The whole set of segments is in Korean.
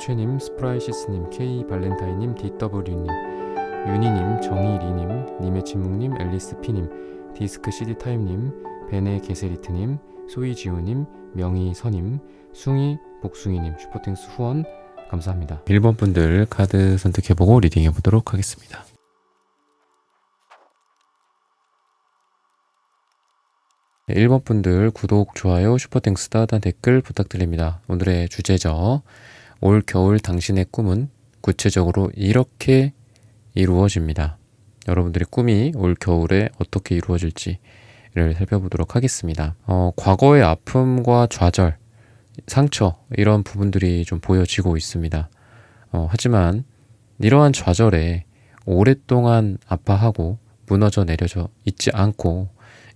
유채님, 스프라이시스님, K 발렌타인님, DW님, 윤희님, 정희리님, 님의 침묵님, 앨리스피님, 디스크 CD타임님, 베네 게세리트님, 소이지우님, 명희선님, 숭이 복숭이님 슈퍼땡스 후원 감사합니다. 1번 분들 카드 선택해보고 리딩해보도록 하겠습니다. 1번 분들 구독, 좋아요, 슈퍼땡스 따뜻한 댓글 부탁드립니다. 오늘의 주제죠. 올 겨울 당신의 꿈은 구체적으로 이렇게 이루어집니다. 여러분들의 꿈이 올 겨울에 어떻게 이루어질지를 살펴보도록 하겠습니다. 과거의 아픔과 좌절, 상처 이런 부분들이 좀 보여지고 있습니다. 하지만 이러한 좌절에 오랫동안 아파하고 무너져 내려져 있지 않고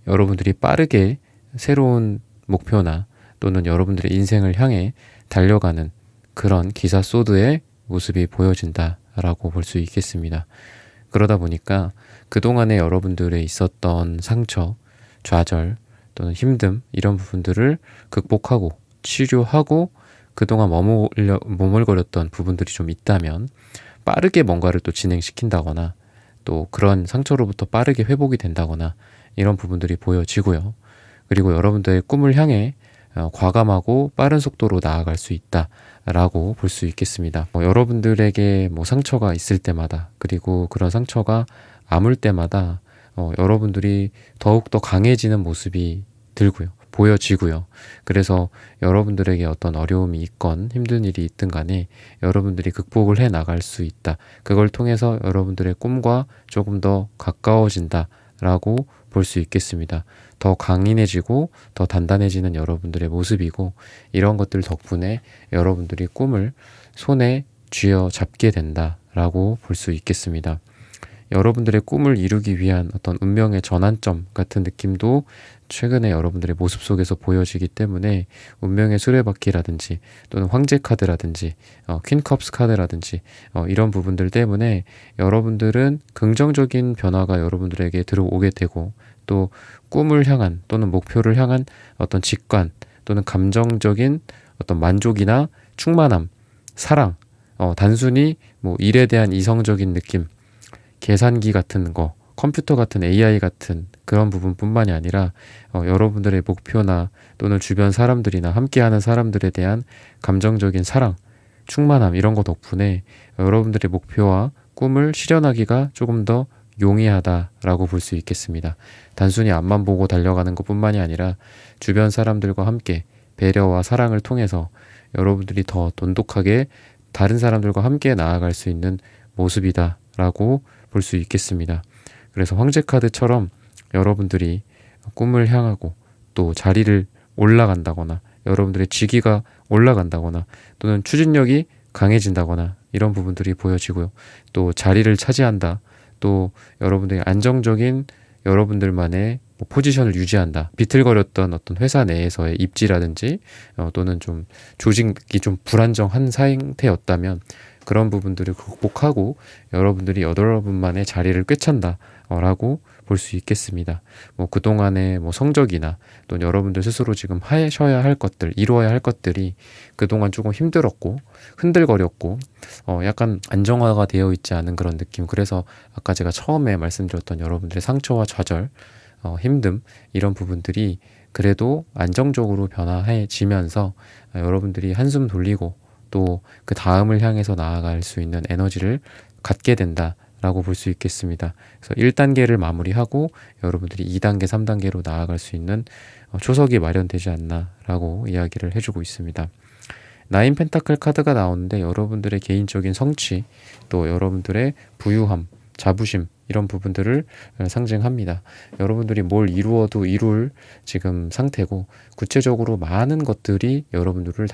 여러분들이 빠르게 새로운 목표나 또는 여러분들의 인생을 향해 달려가는 그런 기사 소드의 모습이 보여진다라고 볼 수 있겠습니다. 그러다 보니까 그동안에 여러분들의 있었던 상처, 좌절 또는 힘듦 이런 부분들을 극복하고 치료하고 그동안 머물거렸던 부분들이 좀 있다면 빠르게 뭔가를 또 진행시킨다거나 또 그런 상처로부터 빠르게 회복이 된다거나 이런 부분들이 보여지고요. 그리고 여러분들의 꿈을 향해 과감하고 빠른 속도로 나아갈 수 있다라고 볼 수 있겠습니다. 여러분들에게 상처가 있을 때마다 그리고 그런 상처가 아물 때마다 여러분들이 더욱더 강해지는 모습이 보여지고요. 그래서 여러분들에게 어떤 어려움이 있건 힘든 일이 있든 간에 여러분들이 극복을 해 나갈 수 있다. 그걸 통해서 여러분들의 꿈과 조금 더 가까워진다라고 볼 수 있겠습니다. 더 강인해지고 더 단단해지는 여러분들의 모습이고 이런 것들 덕분에 여러분들이 꿈을 손에 쥐어 잡게 된다라고 볼 수 있겠습니다. 여러분들의 꿈을 이루기 위한 어떤 운명의 전환점 같은 느낌도 최근에 여러분들의 모습 속에서 보여지기 때문에 운명의 수레바퀴라든지 또는 황제 카드라든지 퀸컵스 카드라든지 이런 부분들 때문에 여러분들은 긍정적인 변화가 여러분들에게 들어오게 되고 또 꿈을 향한 또는 목표를 향한 어떤 직관 또는 감정적인 어떤 만족이나 충만함, 사랑, 단순히 일에 대한 이성적인 느낌, 계산기 같은 거, 컴퓨터 같은 AI 같은 그런 부분뿐만이 아니라 여러분들의 목표나 또는 주변 사람들이나 함께하는 사람들에 대한 감정적인 사랑, 충만함 이런 거 덕분에 여러분들의 목표와 꿈을 실현하기가 조금 더 용이하다라고 볼 수 있겠습니다. 단순히 앞만 보고 달려가는 것뿐만이 아니라 주변 사람들과 함께 배려와 사랑을 통해서 여러분들이 더 돈독하게 다른 사람들과 함께 나아갈 수 있는 모습이다라고 볼 수 있겠습니다. 그래서 황제 카드처럼 여러분들이 꿈을 향하고 또 자리를 올라간다거나 여러분들의 직위가 올라간다거나 또는 추진력이 강해진다거나 이런 부분들이 보여지고요. 또 자리를 차지한다. 또 여러분들이 안정적인 여러분들만의 포지션을 유지한다. 비틀거렸던 어떤 회사 내에서의 입지라든지 또는 좀 조직이 좀 불안정한 상태였다면 그런 부분들을 극복하고 여러분들이 여러분만의 자리를 꿰찬다 라고 볼 수 있겠습니다. 그동안의 성적이나 또 여러분들 스스로 지금 하셔야 할 것들, 이루어야 할 것들이 그동안 조금 힘들었고 흔들거렸고 약간 안정화가 되어 있지 않은 그런 느낌. 그래서 아까 제가 처음에 말씀드렸던 여러분들의 상처와 좌절, 힘듦 이런 부분들이 그래도 안정적으로 변화해지면서 여러분들이 한숨 돌리고 또 그 다음을 향해서 나아갈 수 있는 에너지를 갖게 된다라고 볼 수 있겠습니다. 그래서 1단계를 마무리하고 여러분들이 2단계, 3단계로 나아갈 수 있는 초석이 마련되지 않나라고 이야기를 해주고 있습니다. 나인 펜타클 카드가 나오는데 여러분들의 개인적인 성취, 또 여러분들의 부유함, 자부심 이런 부분들을 상징합니다. 여러분들이 뭘 이루어도 이룰 지금 상태고 구체적으로 많은 것들이 여러분들이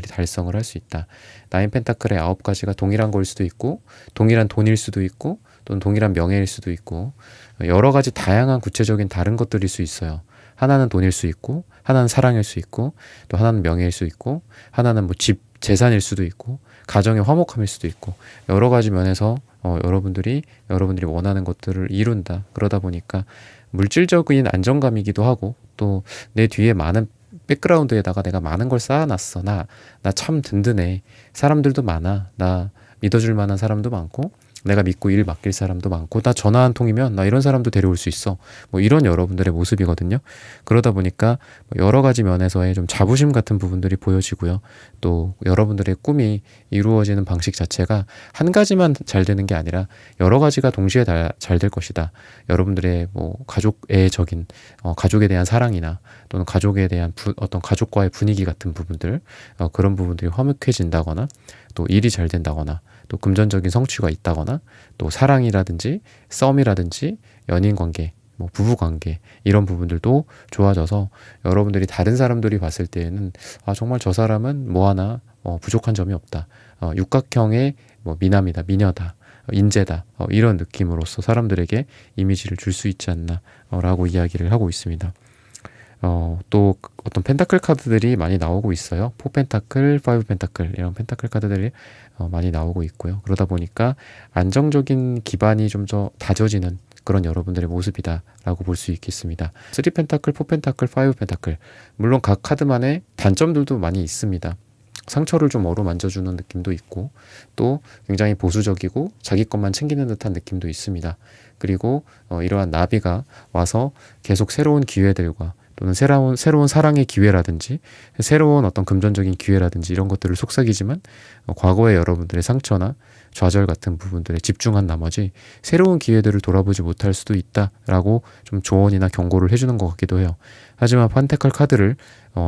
달성을 할 수 있다. 나인 펜타클의 9가지가 동일한 거일 수도 있고 동일한 돈일 수도 있고 또는 동일한 명예일 수도 있고 여러 가지 다양한 구체적인 다른 것들일 수 있어요. 하나는 돈일 수 있고 하나는 사랑일 수 있고 또 하나는 명예일 수 있고 하나는 집, 재산일 수도 있고 가정의 화목함일 수도 있고 여러 가지 면에서 여러분들이 원하는 것들을 이룬다. 그러다 보니까 물질적인 안정감이기도 하고 또 내 뒤에 많은 백그라운드에다가 내가 많은 걸 쌓아놨어. 나 참 든든해. 사람들도 많아. 나 믿어줄 만한 사람도 많고 내가 믿고 일 맡길 사람도 많고 나 전화 한 통이면 나 이런 사람도 데려올 수 있어. 뭐 이런 여러분들의 모습이거든요. 그러다 보니까 여러 가지 면에서의 좀 자부심 같은 부분들이 보여지고요. 또 여러분들의 꿈이 이루어지는 방식 자체가 한 가지만 잘 되는 게 아니라 여러 가지가 동시에 다 잘 될 것이다. 여러분들의 뭐 가족애적인 가족에 대한 사랑이나 또는 가족에 대한 어떤 가족과의 분위기 같은 부분들 그런 부분들이 화목해진다거나 또 일이 잘 된다거나 또 금전적인 성취가 있다거나 또 사랑이라든지 썸이라든지 연인 관계 뭐 부부 관계 이런 부분들도 좋아져서 여러분들이 다른 사람들이 봤을 때에는 정말 저 사람은 뭐 하나 부족한 점이 없다. 육각형의 뭐 미남이다, 미녀다, 인재다 이런 느낌으로서 사람들에게 이미지를 줄 수 있지 않나 라고 이야기를 하고 있습니다. 또 어떤 펜타클 카드들이 많이 나오고 있어요. 4펜타클, 5펜타클 이런 펜타클 카드들이 많이 나오고 있고요. 그러다 보니까 안정적인 기반이 좀 더 다져지는 그런 여러분들의 모습이다라고 볼 수 있겠습니다. 3펜타클, 4펜타클, 5펜타클 물론 각 카드만의 단점들도 많이 있습니다. 상처를 좀 어루만져주는 느낌도 있고 또 굉장히 보수적이고 자기 것만 챙기는 듯한 느낌도 있습니다. 그리고 이러한 나비가 와서 계속 새로운 기회들과 또는 새로운 사랑의 기회라든지 새로운 어떤 금전적인 기회라든지 이런 것들을 속삭이지만 과거의 여러분들의 상처나 좌절 같은 부분들에 집중한 나머지 새로운 기회들을 돌아보지 못할 수도 있다라고 좀 조언이나 경고를 해주는 것 같기도 해요. 하지만 판테칼 카드를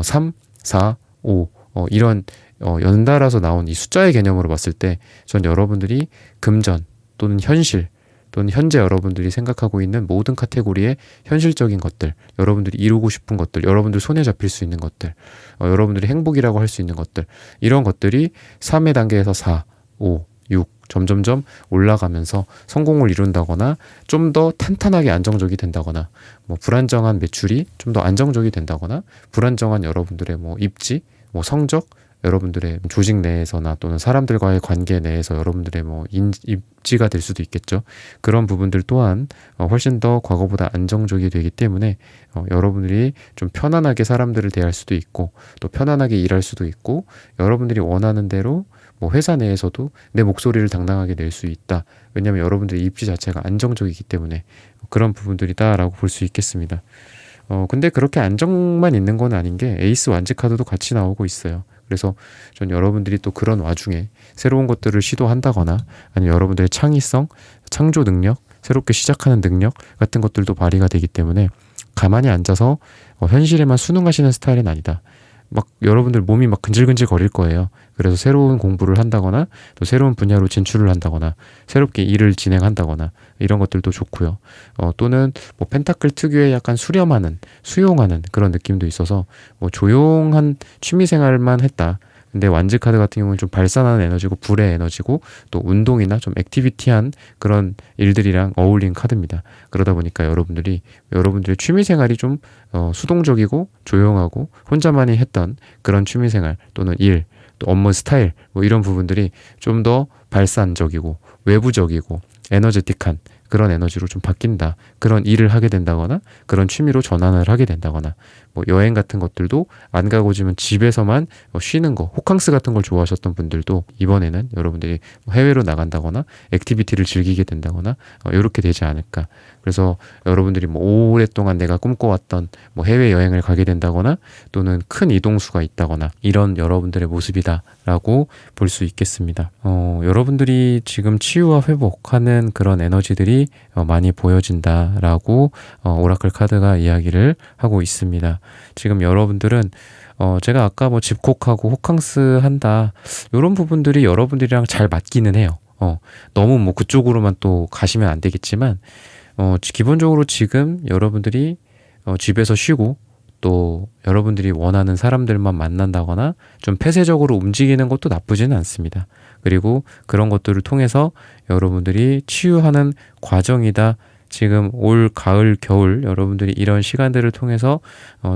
3, 4, 5 이런 연달아서 나온 이 숫자의 개념으로 봤을 때 전 여러분들이 금전 또는 현실 또는 현재 여러분들이 생각하고 있는 모든 카테고리의 현실적인 것들, 여러분들이 이루고 싶은 것들, 여러분들 손에 잡힐 수 있는 것들, 여러분들이 행복이라고 할 수 있는 것들, 이런 것들이 3의 단계에서 4, 5, 6 점점점 올라가면서 성공을 이룬다거나 좀 더 탄탄하게 안정적이 된다거나 뭐 불안정한 매출이 좀 더 안정적이 된다거나 불안정한 여러분들의 뭐 입지, 뭐 성적, 여러분들의 조직 내에서나 또는 사람들과의 관계 내에서 여러분들의 뭐 입지가 될 수도 있겠죠. 그런 부분들 또한 훨씬 더 과거보다 안정적이 되기 때문에 여러분들이 좀 편안하게 사람들을 대할 수도 있고 또 편안하게 일할 수도 있고 여러분들이 원하는 대로 뭐 회사 내에서도 내 목소리를 당당하게 낼 수 있다. 왜냐하면 여러분들의 입지 자체가 안정적이기 때문에 그런 부분들이다라고 볼 수 있겠습니다. 근데 그렇게 안정만 있는 건 아닌 게 에이스 완지 카드도 같이 나오고 있어요. 그래서 전 여러분들이 또 그런 와중에 새로운 것들을 시도한다거나 아니면 여러분들의 창의성, 창조 능력, 새롭게 시작하는 능력 같은 것들도 발휘가 되기 때문에 가만히 앉아서 현실에만 순응하시는 스타일은 아니다. 막 여러분들 몸이 막 근질근질 거릴 거예요. 그래서 새로운 공부를 한다거나 또 새로운 분야로 진출을 한다거나 새롭게 일을 진행한다거나 이런 것들도 좋고요. 또는 뭐 펜타클 특유의 약간 수용하는 그런 느낌도 있어서 뭐 조용한 취미생활만 했다. 근데 완즈 카드 같은 경우는 좀 발산하는 에너지고 불의 에너지고 또 운동이나 좀 액티비티한 그런 일들이랑 어울린 카드입니다. 그러다 보니까 여러분들의 취미생활이 좀 수동적이고 조용하고 혼자만이 했던 그런 취미생활 또는 일, 또 업무 스타일 뭐 이런 부분들이 좀 더 발산적이고 외부적이고 에너제틱한 그런 에너지로 좀 바뀐다. 그런 일을 하게 된다거나 그런 취미로 전환을 하게 된다거나 뭐 여행 같은 것들도 안 가고 지면 집에서만 쉬는 거 호캉스 같은 걸 좋아하셨던 분들도 이번에는 여러분들이 해외로 나간다거나 액티비티를 즐기게 된다거나 이렇게 되지 않을까. 그래서 여러분들이 뭐 오랫동안 내가 꿈꿔왔던 뭐 해외여행을 가게 된다거나 또는 큰 이동수가 있다거나 이런 여러분들의 모습이다라고 볼 수 있겠습니다. 여러분들이 지금 치유와 회복하는 그런 에너지들이 많이 보여진다라고 오라클 카드가 이야기를 하고 있습니다. 지금 여러분들은 제가 아까 뭐 집콕하고 호캉스 한다 이런 부분들이 여러분들이랑 잘 맞기는 해요. 너무 뭐 그쪽으로만 또 가시면 안 되겠지만 기본적으로 지금 여러분들이 집에서 쉬고 또 여러분들이 원하는 사람들만 만난다거나 좀 폐쇄적으로 움직이는 것도 나쁘지는 않습니다. 그리고 그런 것들을 통해서 여러분들이 치유하는 과정이다. 지금 올 가을 겨울 여러분들이 이런 시간들을 통해서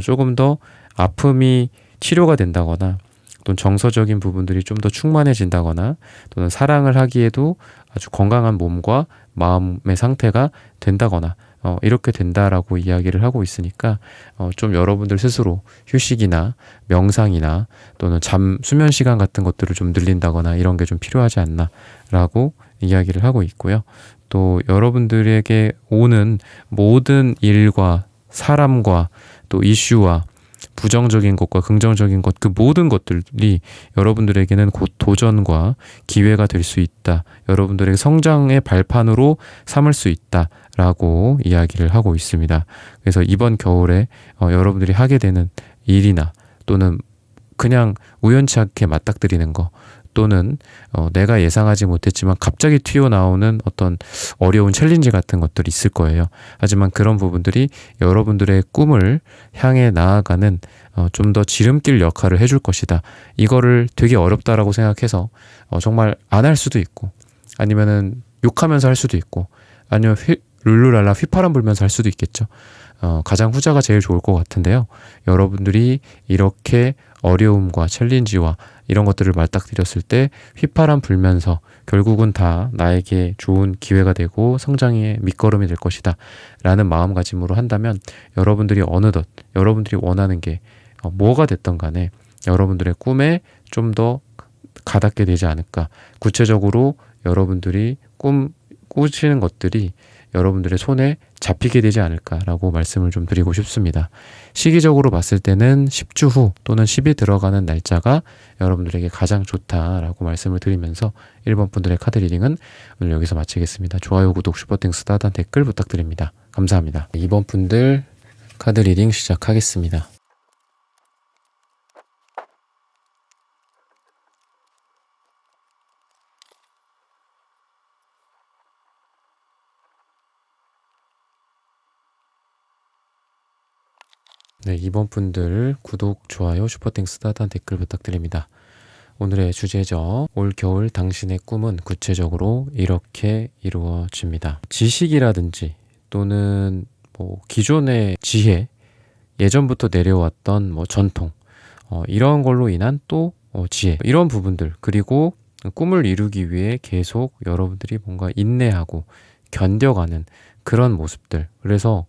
조금 더 아픔이 치료가 된다거나 또는 정서적인 부분들이 좀 더 충만해진다거나 또는 사랑을 하기에도 아주 건강한 몸과 마음의 상태가 된다거나 이렇게 된다라고 이야기를 하고 있으니까 좀 여러분들 스스로 휴식이나 명상이나 또는 수면 시간 같은 것들을 좀 늘린다거나 이런 게 좀 필요하지 않나라고 이야기를 하고 있고요. 또 여러분들에게 오는 모든 일과 사람과 또 이슈와 부정적인 것과 긍정적인 것, 그 모든 것들이 여러분들에게는 곧 도전과 기회가 될 수 있다. 여러분들에게 성장의 발판으로 삼을 수 있다라고 이야기를 하고 있습니다. 그래서 이번 겨울에 여러분들이 하게 되는 일이나 또는 그냥 우연치 않게 맞닥뜨리는 거, 또는 내가 예상하지 못했지만 갑자기 튀어나오는 어떤 어려운 챌린지 같은 것들이 있을 거예요. 하지만 그런 부분들이 여러분들의 꿈을 향해 나아가는 좀 더 지름길 역할을 해줄 것이다. 이거를 되게 어렵다라고 생각해서 정말 안 할 수도 있고, 아니면은 욕하면서 할 수도 있고, 아니면 룰루랄라 휘파람 불면서 할 수도 있겠죠. 가장 후자가 제일 좋을 것 같은데요. 여러분들이 이렇게 어려움과 챌린지와 이런 것들을 맞닥뜨렸을 때 휘파람 불면서 결국은 다 나에게 좋은 기회가 되고 성장의 밑거름이 될 것이다 라는 마음가짐으로 한다면, 여러분들이 어느덧 여러분들이 원하는 게 뭐가 됐던 간에 여러분들의 꿈에 좀 더 가닿게 되지 않을까. 구체적으로 여러분들이 꾸시는 것들이 여러분들의 손에 잡히게 되지 않을까라고 말씀을 좀 드리고 싶습니다. 시기적으로 봤을 때는 10주 후 또는 10이 들어가는 날짜가 여러분들에게 가장 좋다라고 말씀을 드리면서 1번 분들의 카드 리딩은 오늘 여기서 마치겠습니다. 좋아요, 구독, 슈퍼땡스, 따단 댓글 부탁드립니다. 감사합니다. 2번 분들 카드 리딩 시작하겠습니다. 네, 2번 분들 구독, 좋아요, 슈퍼땡스, 따단 댓글 부탁드립니다. 오늘의 주제죠. 올 겨울 당신의 꿈은 구체적으로 이렇게 이루어집니다. 지식이라든지 또는 기존의 지혜, 예전부터 내려왔던 전통, 이런 걸로 인한 또 지혜, 이런 부분들, 그리고 꿈을 이루기 위해 계속 여러분들이 뭔가 인내하고 견뎌가는 그런 모습들. 그래서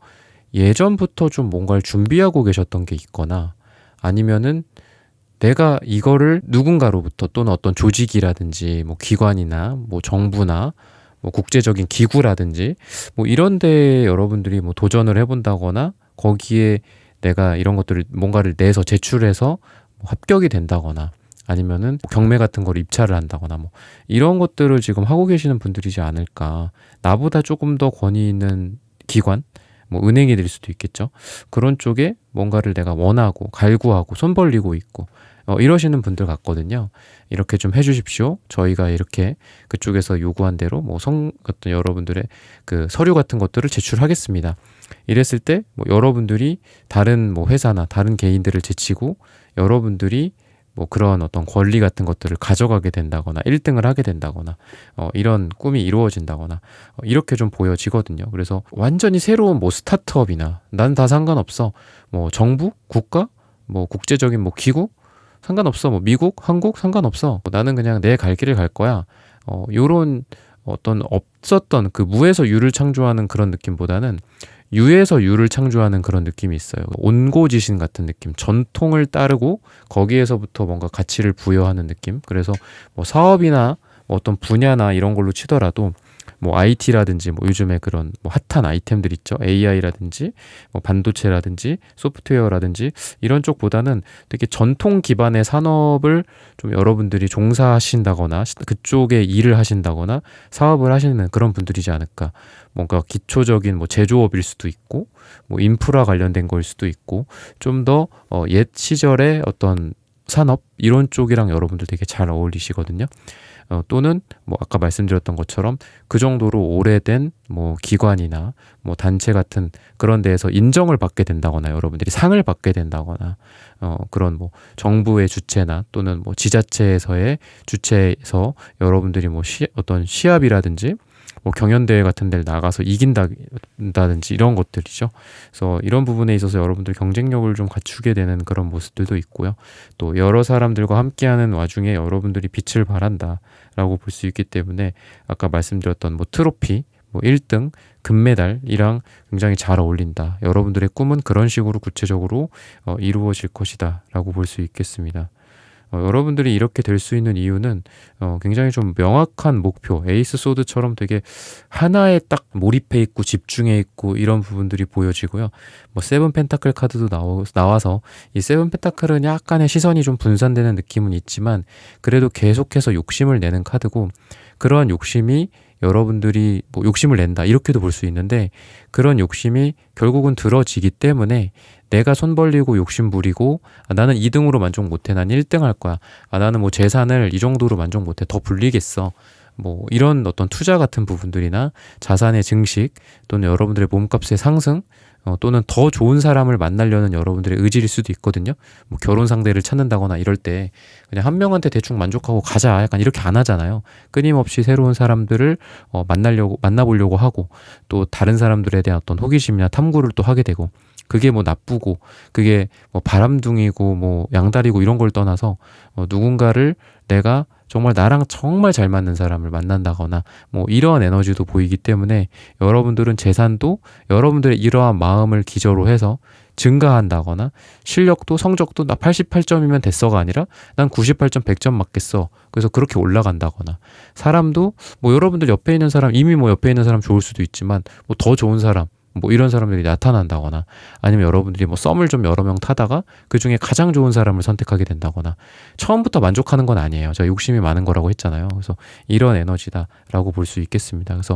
예전부터 좀 뭔가를 준비하고 계셨던 게 있거나, 아니면은 내가 이거를 누군가로부터, 또는 어떤 조직이라든지 기관이나 정부나 국제적인 기구라든지 이런 데에 여러분들이 도전을 해본다거나, 거기에 내가 이런 것들을 뭔가를 내서 제출해서 합격이 된다거나, 아니면은 경매 같은 걸 입찰을 한다거나 이런 것들을 지금 하고 계시는 분들이지 않을까. 나보다 조금 더 권위 있는 기관, 은행이 될 수도 있겠죠. 그런 쪽에 뭔가를 내가 원하고 갈구하고 손 벌리고 있고 이러시는 분들 같거든요. 이렇게 좀 해주십시오. 저희가 이렇게 그쪽에서 요구한 대로 어떤 여러분들의 그 서류 같은 것들을 제출하겠습니다. 이랬을 때 여러분들이 다른 회사나 다른 개인들을 제치고 여러분들이 그런 어떤 권리 같은 것들을 가져가게 된다거나 1등을 하게 된다거나 이런 꿈이 이루어진다거나 이렇게 좀 보여지거든요. 그래서 완전히 새로운 스타트업이나, 난 다 상관없어, 정부, 국가, 국제적인 기구 상관없어, 미국, 한국 상관없어, 나는 그냥 내 갈 길을 갈 거야, 요런 어떤 없었던 그 무에서 유를 창조하는 그런 느낌보다는 유에서 유를 창조하는 그런 느낌이 있어요. 온고지신 같은 느낌, 전통을 따르고 거기에서부터 뭔가 가치를 부여하는 느낌. 그래서 사업이나 어떤 분야나 이런 걸로 치더라도 IT라든지 요즘에 그런 핫한 아이템들 있죠. AI라든지 반도체라든지 소프트웨어라든지 이런 쪽보다는 되게 전통 기반의 산업을 좀 여러분들이 종사하신다거나 그쪽에 일을 하신다거나 사업을 하시는 그런 분들이지 않을까. 뭔가 기초적인 제조업일 수도 있고 인프라 관련된 거일 수도 있고, 좀 더 옛 시절의 어떤 산업 이런 쪽이랑 여러분들 되게 잘 어울리시거든요. 또는 아까 말씀드렸던 것처럼 그 정도로 오래된 기관이나 단체 같은 그런 데에서 인정을 받게 된다거나, 여러분들이 상을 받게 된다거나, 그런 정부의 주체나 또는 지자체에서의 주체에서 여러분들이 어떤 시합이라든지 경연대회 같은 데를 나가서 이긴다든지 이런 것들이죠. 그래서 이런 부분에 있어서 여러분들 경쟁력을 좀 갖추게 되는 그런 모습들도 있고요. 또 여러 사람들과 함께하는 와중에 여러분들이 빛을 발한다라고 볼 수 있기 때문에, 아까 말씀드렸던 트로피, 뭐 1등 금메달이랑 굉장히 잘 어울린다. 여러분들의 꿈은 그런 식으로 구체적으로 이루어질 것이다 라고 볼 수 있겠습니다. 여러분들이 이렇게 될 수 있는 이유는 굉장히 좀 명확한 목표, 에이스 소드처럼 되게 하나에 딱 몰입해 있고 집중해 있고 이런 부분들이 보여지고요. 뭐 세븐 펜타클 카드도 나와서 이 세븐 펜타클은 약간의 시선이 좀 분산되는 느낌은 있지만 그래도 계속해서 욕심을 내는 카드고, 그러한 욕심이 여러분들이 뭐 욕심을 낸다 이렇게도 볼 수 있는데, 그런 욕심이 결국은 들어지기 때문에 내가 손 벌리고 욕심 부리고 나는 2등으로 만족 못해, 난 1등 할 거야, 나는 뭐 재산을 이 정도로 만족 못해, 더 불리겠어, 뭐 이런 어떤 투자 같은 부분들이나 자산의 증식 또는 여러분들의 몸값의 상승, 또는 더 좋은 사람을 만나려는 여러분들의 의지일 수도 있거든요. 뭐 결혼 상대를 찾는다거나 이럴 때 그냥 한 명한테 대충 만족하고 가자 약간 이렇게 안 하잖아요. 끊임없이 새로운 사람들을 만나보려고 하고, 또 다른 사람들에 대한 어떤 호기심이나 탐구를 또 하게 되고, 그게 뭐 나쁘고 그게 뭐 바람둥이고 뭐 양다리고 이런 걸 떠나서 누군가를 내가 정말 나랑 정말 잘 맞는 사람을 만난다거나 뭐 이러한 에너지도 보이기 때문에 여러분들은 재산도 여러분들의 이러한 마음을 기저로 해서 증가한다거나, 실력도 성적도 나 88점이면 됐어가 아니라 난 98점 100점 맞겠어, 그래서 그렇게 올라간다거나, 사람도 뭐 여러분들 옆에 있는 사람, 이미 뭐 옆에 있는 사람 좋을 수도 있지만 뭐 더 좋은 사람, 뭐 이런 사람들이 나타난다거나, 아니면 여러분들이 뭐 썸을 좀 여러 명 타다가 그 중에 가장 좋은 사람을 선택하게 된다거나, 처음부터 만족하는 건 아니에요. 제가 욕심이 많은 거라고 했잖아요. 그래서 이런 에너지다라고 볼 수 있겠습니다. 그래서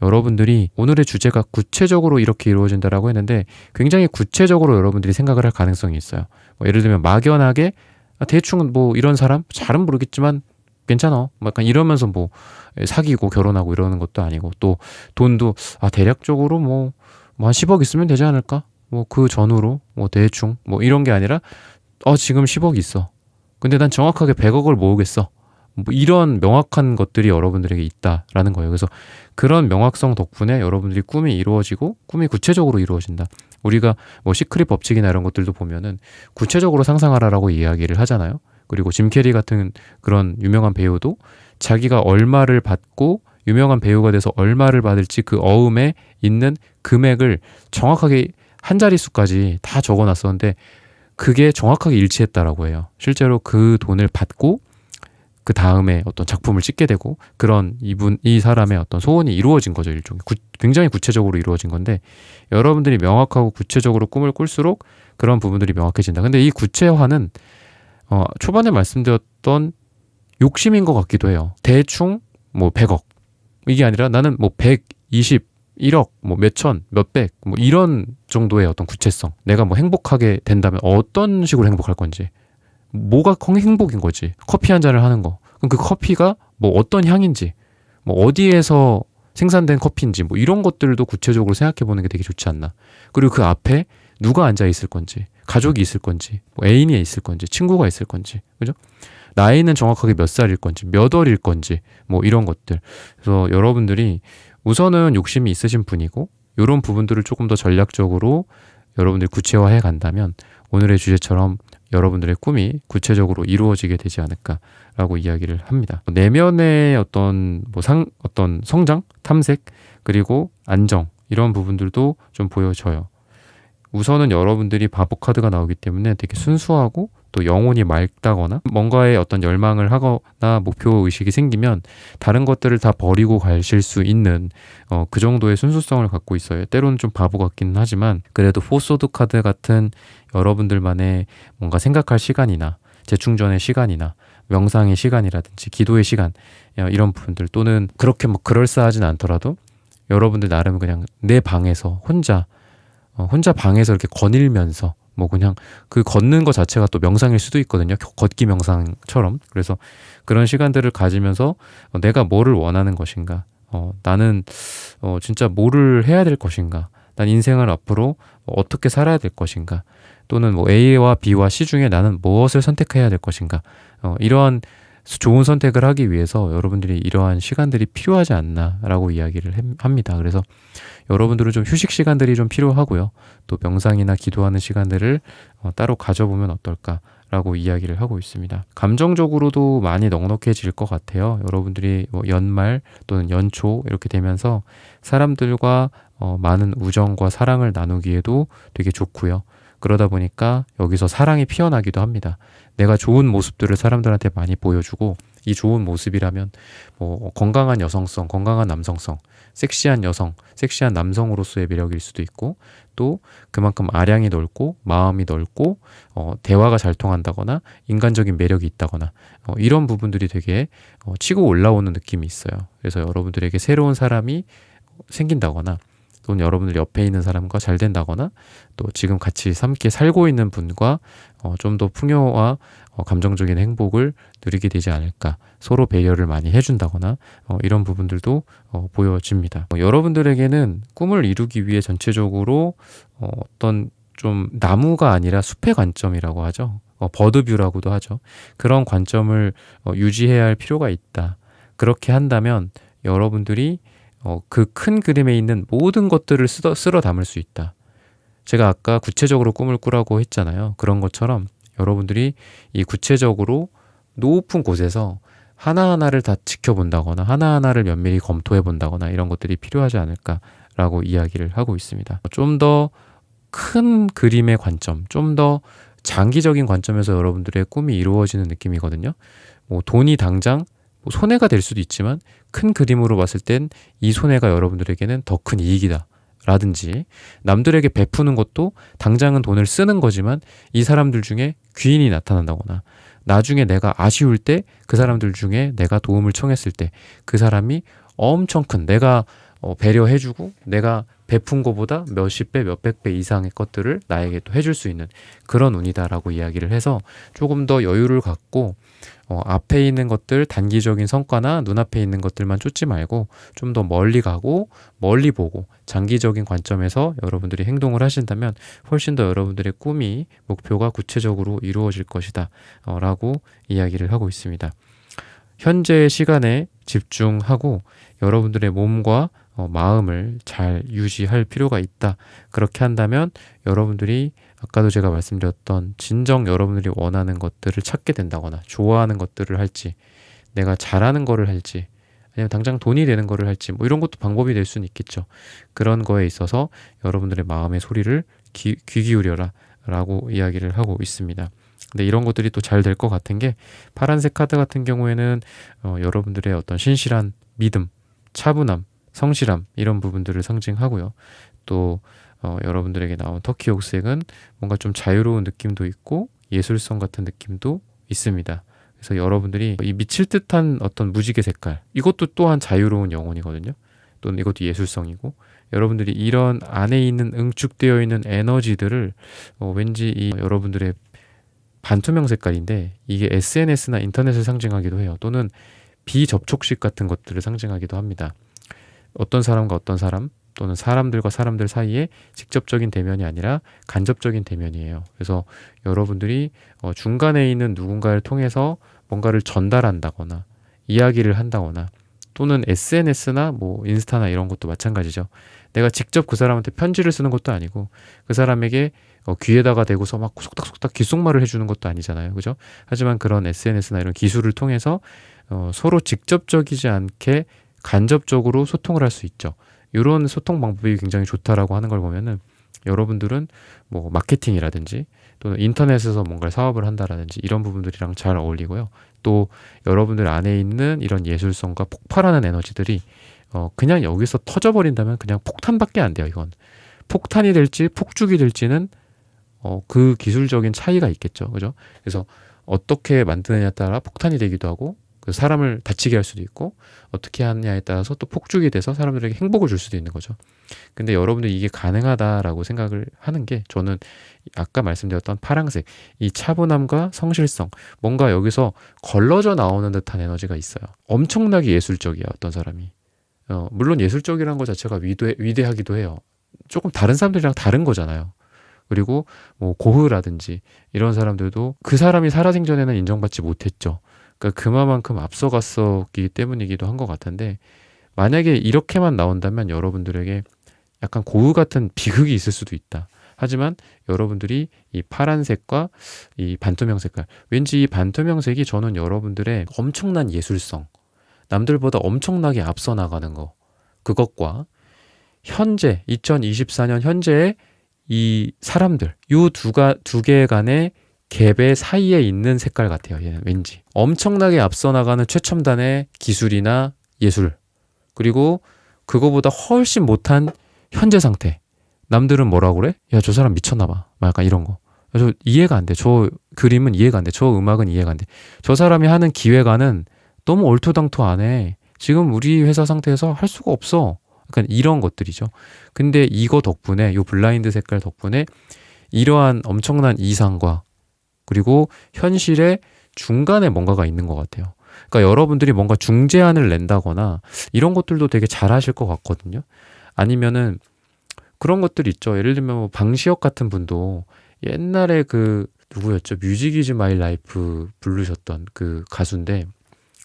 여러분들이 오늘의 주제가 구체적으로 이렇게 이루어진다라고 했는데, 굉장히 구체적으로 여러분들이 생각을 할 가능성이 있어요. 뭐 예를 들면 막연하게 대충 뭐 이런 사람 잘은 모르겠지만 괜찮아, 뭐 약간 이러면서 뭐 사귀고 결혼하고 이러는 것도 아니고, 또 돈도 대략적으로 뭐 한 10억 있으면 되지 않을까? 뭐 그 전후로 뭐 대충 뭐 이런 게 아니라 지금 10억 있어. 근데 난 정확하게 100억을 모으겠어. 뭐 이런 명확한 것들이 여러분들에게 있다라는 거예요. 그래서 그런 명확성 덕분에 여러분들이 꿈이 이루어지고 꿈이 구체적으로 이루어진다. 우리가 뭐 시크릿 법칙이나 이런 것들도 보면은 구체적으로 상상하라라고 이야기를 하잖아요. 그리고 짐 캐리 같은 그런 유명한 배우도 자기가 얼마를 받고 유명한 배우가 돼서 얼마를 받을지 그 어음에 있는 금액을 정확하게 한 자릿수까지 다 적어놨었는데 그게 정확하게 일치했다라고 해요. 실제로 그 돈을 받고 그 다음에 어떤 작품을 찍게 되고, 그런 이 사람의 어떤 소원이 이루어진 거죠. 일종의 굉장히 구체적으로 이루어진 건데, 여러분들이 명확하고 구체적으로 꿈을 꿀수록 그런 부분들이 명확해진다. 근데 이 구체화는 초반에 말씀드렸던 욕심인 것 같기도 해요. 대충 뭐 100억 이게 아니라 나는 뭐 120, 1억, 뭐 몇천, 몇백 뭐 이런 정도의 어떤 구체성. 내가 뭐 행복하게 된다면 어떤 식으로 행복할 건지, 뭐가 행복인 거지. 커피 한 잔을 하는 거. 그럼 그 커피가 뭐 어떤 향인지, 뭐 어디에서 생산된 커피인지, 뭐 이런 것들도 구체적으로 생각해 보는 게 되게 좋지 않나. 그리고 그 앞에 누가 앉아 있을 건지, 가족이 있을 건지, 뭐 애인이 있을 건지, 친구가 있을 건지, 그죠? 나이는 정확하게 몇 살일 건지, 몇 월일 건지, 뭐 이런 것들. 그래서 여러분들이 우선은 욕심이 있으신 분이고, 이런 부분들을 조금 더 전략적으로 여러분들이 구체화해 간다면 오늘의 주제처럼 여러분들의 꿈이 구체적으로 이루어지게 되지 않을까라고 이야기를 합니다. 내면의 어떤 어떤 성장, 탐색, 그리고 안정, 이런 부분들도 좀 보여져요. 우선은 여러분들이 바보 카드가 나오기 때문에 되게 순수하고 또 영혼이 맑다거나 뭔가에 어떤 열망을 하거나 목표 의식이 생기면 다른 것들을 다 버리고 가실 수 있는 그 정도의 순수성을 갖고 있어요. 때로는 좀 바보 같기는 하지만 그래도 포소드 카드 같은 여러분들만의 뭔가 생각할 시간이나 재충전의 시간이나 명상의 시간이라든지 기도의 시간, 이런 부분들, 또는 그렇게 뭐 그럴싸하진 않더라도 여러분들 나름 그냥 내 방에서 혼자 방에서 이렇게 거닐면서 뭐 그냥 그 걷는 것 자체가 또 명상일 수도 있거든요. 걷기 명상처럼. 그래서 그런 시간들을 가지면서 내가 뭐를 원하는 것인가, 나는 진짜 뭐를 해야 될 것인가, 난 인생을 앞으로 어떻게 살아야 될 것인가, 또는 뭐 A와 B와 C 중에 나는 무엇을 선택해야 될 것인가, 이러한 좋은 선택을 하기 위해서 여러분들이 이러한 시간들이 필요하지 않나라고 이야기를 합니다. 그래서 여러분들은 좀 휴식 시간들이 좀 필요하고요. 또 명상이나 기도하는 시간들을 따로 가져보면 어떨까라고 라고 이야기를 하고 있습니다. 감정적으로도 많이 넉넉해질 것 같아요. 여러분들이 뭐 연말 또는 연초 이렇게 되면서 사람들과 많은 우정과 사랑을 나누기에도 되게 좋고요. 그러다 보니까 여기서 사랑이 피어나기도 합니다. 내가 좋은 모습들을 사람들한테 많이 보여주고, 이 좋은 모습이라면 뭐 건강한 여성성, 건강한 남성성, 섹시한 여성, 섹시한 남성으로서의 매력일 수도 있고, 또 그만큼 아량이 넓고 마음이 넓고 대화가 잘 통한다거나 인간적인 매력이 있다거나 이런 부분들이 되게 치고 올라오는 느낌이 있어요. 그래서 여러분들에게 새로운 사람이 생긴다거나, 또는 여러분들 옆에 있는 사람과 잘 된다거나, 또 지금 같이 함께 살고 있는 분과 좀 더 풍요와 감정적인 행복을 누리게 되지 않을까, 서로 배려를 많이 해준다거나 이런 부분들도 보여집니다. 여러분들에게는 꿈을 이루기 위해 전체적으로 어떤 좀 나무가 아니라 숲의 관점이라고 하죠. 버드뷰라고도 하죠. 그런 관점을 유지해야 할 필요가 있다. 그렇게 한다면 여러분들이 그 큰 그림에 있는 모든 것들을 쓸어 담을 수 있다. 제가 아까 구체적으로 꿈을 꾸라고 했잖아요. 그런 것처럼 여러분들이 이 구체적으로 높은 곳에서 하나하나를 다 지켜본다거나 하나하나를 면밀히 검토해 본다거나 이런 것들이 필요하지 않을까라고 이야기를 하고 있습니다. 좀 더 큰 그림의 관점, 좀 더 장기적인 관점에서 여러분들의 꿈이 이루어지는 느낌이거든요. 뭐 돈이 당장 손해가 될 수도 있지만 큰 그림으로 봤을 땐 이 손해가 여러분들에게는 더 큰 이익이다 라든지, 남들에게 베푸는 것도 당장은 돈을 쓰는 거지만 이 사람들 중에 귀인이 나타난다거나, 나중에 내가 아쉬울 때 그 사람들 중에 내가 도움을 청했을 때 그 사람이 엄청 큰, 내가 배려해주고 내가 베푼 것보다 몇십 배, 몇백 배 이상의 것들을 나에게 또 해줄 수 있는 그런 운이다라고 이야기를 해서 조금 더 여유를 갖고 앞에 있는 것들, 단기적인 성과나 눈앞에 있는 것들만 쫓지 말고 좀 더 멀리 가고 멀리 보고 장기적인 관점에서 여러분들이 행동을 하신다면 훨씬 더 여러분들의 꿈이, 목표가 구체적으로 이루어질 것이다 라고 이야기를 하고 있습니다. 현재의 시간에 집중하고 여러분들의 몸과 마음을 잘 유지할 필요가 있다. 그렇게 한다면 여러분들이 아까도 제가 말씀드렸던 진정 여러분들이 원하는 것들을 찾게 된다거나, 좋아하는 것들을 할지, 내가 잘하는 거를 할지, 아니면 당장 돈이 되는 거를 할지, 뭐 이런 것도 방법이 될 수는 있겠죠. 그런 거에 있어서 여러분들의 마음의 소리를 귀 기울여라 라고 이야기를 하고 있습니다. 근데 이런 것들이 또 잘 될 것 같은 게, 파란색 카드 같은 경우에는 여러분들의 어떤 신실한 믿음, 차분함, 성실함 이런 부분들을 상징하고요. 또 여러분들에게 나온 터키 옥색은 뭔가 좀 자유로운 느낌도 있고 예술성 같은 느낌도 있습니다. 그래서 여러분들이 이 미칠 듯한 어떤 무지개 색깔, 이것도 또한 자유로운 영혼이거든요. 또는 이것도 예술성이고, 여러분들이 이런 안에 있는 응축되어 있는 에너지들을 왠지 이 여러분들의 반투명 색깔인데, 이게 SNS나 인터넷을 상징하기도 해요. 또는 비접촉식 같은 것들을 상징하기도 합니다. 어떤 사람과 어떤 사람, 또는 사람들과 사람들 사이에 직접적인 대면이 아니라 간접적인 대면이에요. 그래서 여러분들이 중간에 있는 누군가를 통해서 뭔가를 전달한다거나 이야기를 한다거나, 또는 SNS나 뭐 인스타나 이런 것도 마찬가지죠. 내가 직접 그 사람한테 편지를 쓰는 것도 아니고 그 사람에게 귀에다가 대고서 막 속닥속닥 귓속말을 해주는 것도 아니잖아요. 그죠? 하지만 그런 SNS나 이런 기술을 통해서 서로 직접적이지 않게 간접적으로 소통을 할 수 있죠. 이런 소통 방법이 굉장히 좋다라고 하는 걸 보면은, 여러분들은 뭐 마케팅이라든지 또는 인터넷에서 뭔가 사업을 한다라든지 이런 부분들이랑 잘 어울리고요. 또 여러분들 안에 있는 이런 예술성과 폭발하는 에너지들이 그냥 여기서 터져버린다면 그냥 폭탄밖에 안 돼요. 이건 폭탄이 될지 폭죽이 될지는 그 기술적인 차이가 있겠죠. 그죠? 그래서 어떻게 만드느냐에 따라 폭탄이 되기도 하고, 그 사람을 다치게 할 수도 있고, 어떻게 하느냐에 따라서 또 폭죽이 돼서 사람들에게 행복을 줄 수도 있는 거죠. 근데 여러분들이 이게 가능하다라고 생각을 하는 게, 저는 아까 말씀드렸던 파랑색, 이 차분함과 성실성, 뭔가 여기서 걸러져 나오는 듯한 에너지가 있어요. 엄청나게 예술적이야, 어떤 사람이. 물론 예술적이라는 것 자체가 위대하기도 해요. 조금 다른 사람들이랑 다른 거잖아요. 그리고 뭐 고흐라든지 이런 사람들도 그 사람이 살아생전에는 인정받지 못했죠. 그러니까 그만큼 앞서갔었기 때문이기도 한 것 같은데, 만약에 이렇게만 나온다면 여러분들에게 약간 고흐 같은 비극이 있을 수도 있다. 하지만 여러분들이 이 파란색과 이 반투명 색깔, 왠지 이 반투명색이 저는 여러분들의 엄청난 예술성, 남들보다 엄청나게 앞서 나가는 거, 그것과 현재 2024년 현재의 이 사람들, 이 두 개 간의 갭의 사이에 있는 색깔 같아요. 얘는 왠지 엄청나게 앞서 나가는 최첨단의 기술이나 예술, 그리고 그거보다 훨씬 못한 현재 상태. 남들은 뭐라고 그래? 야, 저 사람 미쳤나 봐. 막 약간 이런 거. 저 이해가 안 돼. 저 그림은 이해가 안 돼. 저 음악은 이해가 안 돼. 저 사람이 하는 기획안은 너무 얼토당토 안 해. 지금 우리 회사 상태에서 할 수가 없어. 약간 이런 것들이죠. 근데 이거 덕분에, 요 블라인드 색깔 덕분에 이러한 엄청난 이상과 그리고 현실의 중간에 뭔가가 있는 것 같아요. 그러니까 여러분들이 뭔가 중재안을 낸다거나 이런 것들도 되게 잘하실 것 같거든요. 아니면은 그런 것들 있죠. 예를 들면 뭐 방시혁 같은 분도 옛날에 그 누구였죠? 뮤직 이즈 마이 라이프 부르셨던 그 가수인데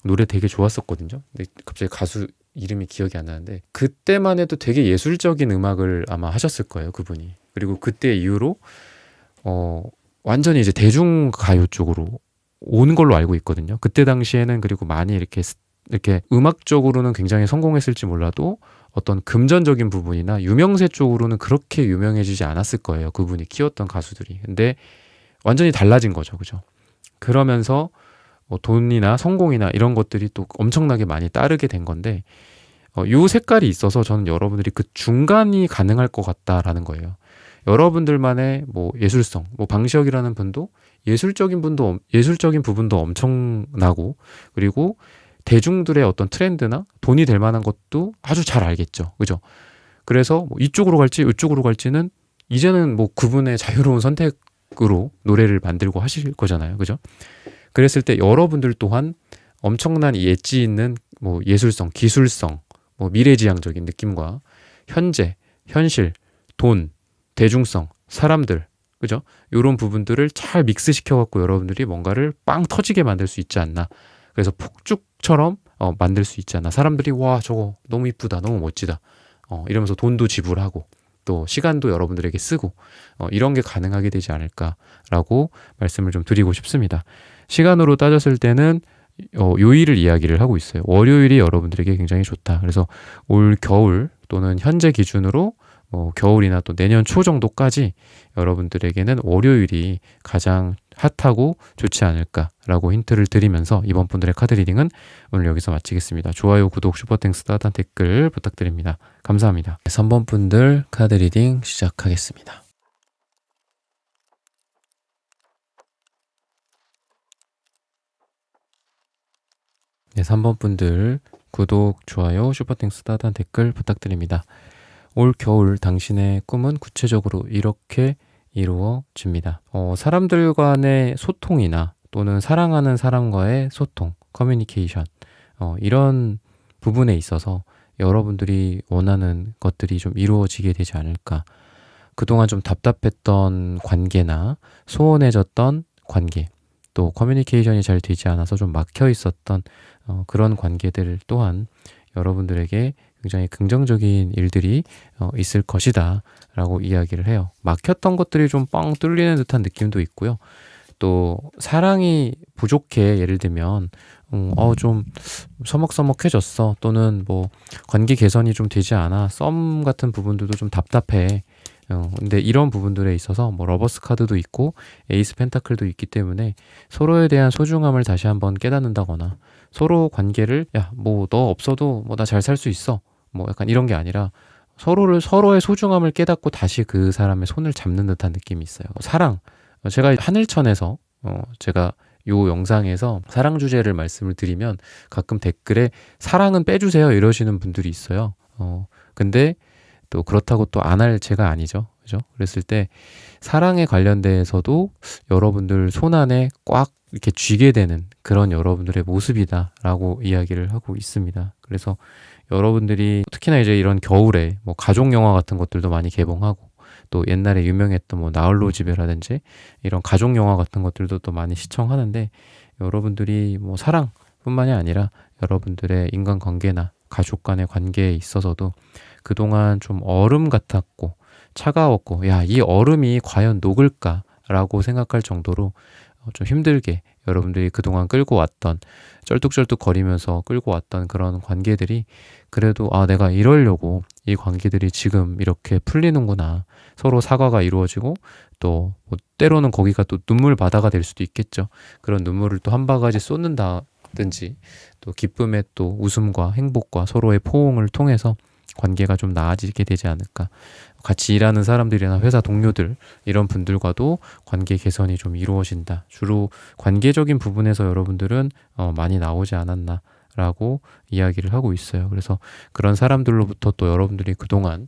노래 되게 좋았었거든요. 근데 갑자기 가수 이름이 기억이 안 나는데 그때만 해도 되게 예술적인 음악을 아마 하셨을 거예요, 그분이. 그리고 그때 이후로 완전히 이제 대중가요 쪽으로 온 걸로 알고 있거든요. 그때 당시에는 그리고 많이 이렇게 음악적으로는 굉장히 성공했을지 몰라도 어떤 금전적인 부분이나 유명세 쪽으로는 그렇게 유명해지지 않았을 거예요. 그분이 키웠던 가수들이. 근데 완전히 달라진 거죠. 그죠? 그러면서 뭐 돈이나 성공이나 이런 것들이 또 엄청나게 많이 따르게 된 건데 요 색깔이 있어서 저는 여러분들이 그 중간이 가능할 것 같다라는 거예요. 여러분들만의 뭐 예술성, 뭐 방시혁이라는 분도 예술적인 부분도 엄청나고 그리고 대중들의 어떤 트렌드나 돈이 될 만한 것도 아주 잘 알겠죠. 그죠? 그래서 뭐 이쪽으로 갈지 이쪽으로 갈지는 이제는 뭐 그분의 자유로운 선택으로 노래를 만들고 하실 거잖아요. 그죠? 그랬을 때 여러분들 또한 엄청난 이 엣지 있는 뭐 예술성, 기술성, 뭐 미래지향적인 느낌과 현재, 현실, 돈, 대중성, 사람들, 그죠? 이런 부분들을 잘 믹스시켜 갖고 여러분들이 뭔가를 빵 터지게 만들 수 있지 않나. 그래서 폭죽처럼 만들 수 있지 않나. 사람들이 와 저거 너무 이쁘다, 너무 멋지다. 이러면서 돈도 지불하고 또 시간도 여러분들에게 쓰고 이런 게 가능하게 되지 않을까라고 말씀을 좀 드리고 싶습니다. 시간으로 따졌을 때는 요일을 이야기를 하고 있어요. 월요일이 여러분들에게 굉장히 좋다. 그래서 올 겨울 또는 현재 기준으로 겨울이나 또 내년 초 정도까지 여러분들에게는 월요일이 가장 핫하고 좋지 않을까라고 힌트를 드리면서 이번 분들의 카드 리딩은 오늘 여기서 마치겠습니다. 좋아요, 구독, 슈퍼땡스, 따뜻한 댓글 부탁드립니다. 감사합니다. 3번 분들 카드 리딩 시작하겠습니다. 네, 3번 분들 구독, 좋아요, 슈퍼땡스, 따뜻한 댓글 부탁드립니다. 올 겨울 당신의 꿈은 구체적으로 이렇게 이루어집니다. 사람들 간의 소통이나 또는 사랑하는 사람과의 소통, 커뮤니케이션 이런 부분에 있어서 여러분들이 원하는 것들이 좀 이루어지게 되지 않을까. 그동안 좀 답답했던 관계나 소원해졌던 관계, 또 커뮤니케이션이 잘 되지 않아서 좀 막혀 있었던 그런 관계들 또한 여러분들에게 굉장히 긍정적인 일들이 있을 것이다 라고 이야기를 해요. 막혔던 것들이 좀 뻥 뚫리는 듯한 느낌도 있고요. 또 사랑이 부족해, 예를 들면 좀 서먹서먹해졌어, 또는 뭐 관계 개선이 좀 되지 않아, 썸 같은 부분들도 좀 답답해. 근데 이런 부분들에 있어서 뭐 러버스 카드도 있고 에이스 펜타클도 있기 때문에 서로에 대한 소중함을 다시 한번 깨닫는다거나 서로 관계를 뭐 너 없어도 뭐 나 잘 살 수 있어, 뭐 약간 이런 게 아니라 서로의 소중함을 깨닫고 다시 그 사람의 손을 잡는 듯한 느낌이 있어요. 사랑, 제가 하늘천에서 제가 요 영상에서 사랑 주제를 말씀을 드리면 가끔 댓글에 사랑은 빼주세요 이러시는 분들이 있어요. 근데 또 그렇다고 또 안 할 제가 아니죠. 그죠? 그랬을 때 사랑에 관련돼서도 여러분들 손 안에 꽉 이렇게 쥐게 되는 그런 여러분들의 모습이다라고 이야기를 하고 있습니다. 그래서 여러분들이 특히나 이제 이런 겨울에 뭐 가족 영화 같은 것들도 많이 개봉하고 또 옛날에 유명했던 뭐 나홀로 집에라든지 이런 가족 영화 같은 것들도 또 많이 시청하는데 여러분들이 뭐 사랑뿐만이 아니라 여러분들의 인간관계나 가족 간의 관계에 있어서도 그동안 좀 얼음 같았고 차가웠고 야, 이 얼음이 과연 녹을까라고 생각할 정도로 좀 힘들게 여러분들이 그동안 끌고 왔던 쩔뚝쩔뚝 거리면서 끌고 왔던 그런 관계들이 그래도 내가 이러려고 이 관계들이 지금 이렇게 풀리는구나. 서로 사과가 이루어지고 또 뭐 때로는 거기가 또 눈물 바다가 될 수도 있겠죠. 그런 눈물을 또 한 바가지 쏟는다든지 또 기쁨의 또 웃음과 행복과 서로의 포옹을 통해서 관계가 좀 나아지게 되지 않을까. 같이 일하는 사람들이나 회사 동료들 이런 분들과도 관계 개선이 좀 이루어진다. 주로 관계적인 부분에서 여러분들은 많이 나오지 않았나 라고 이야기를 하고 있어요. 그래서 그런 사람들로부터 또 여러분들이 그동안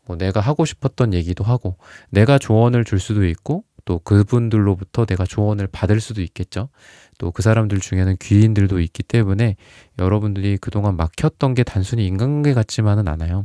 뭐 내가 하고 싶었던 얘기도 하고 내가 조언을 줄 수도 있고 또 그분들로부터 내가 조언을 받을 수도 있겠죠. 또 그 사람들 중에는 귀인들도 있기 때문에 여러분들이 그동안 막혔던 게 단순히 인간관계 같지만은 않아요.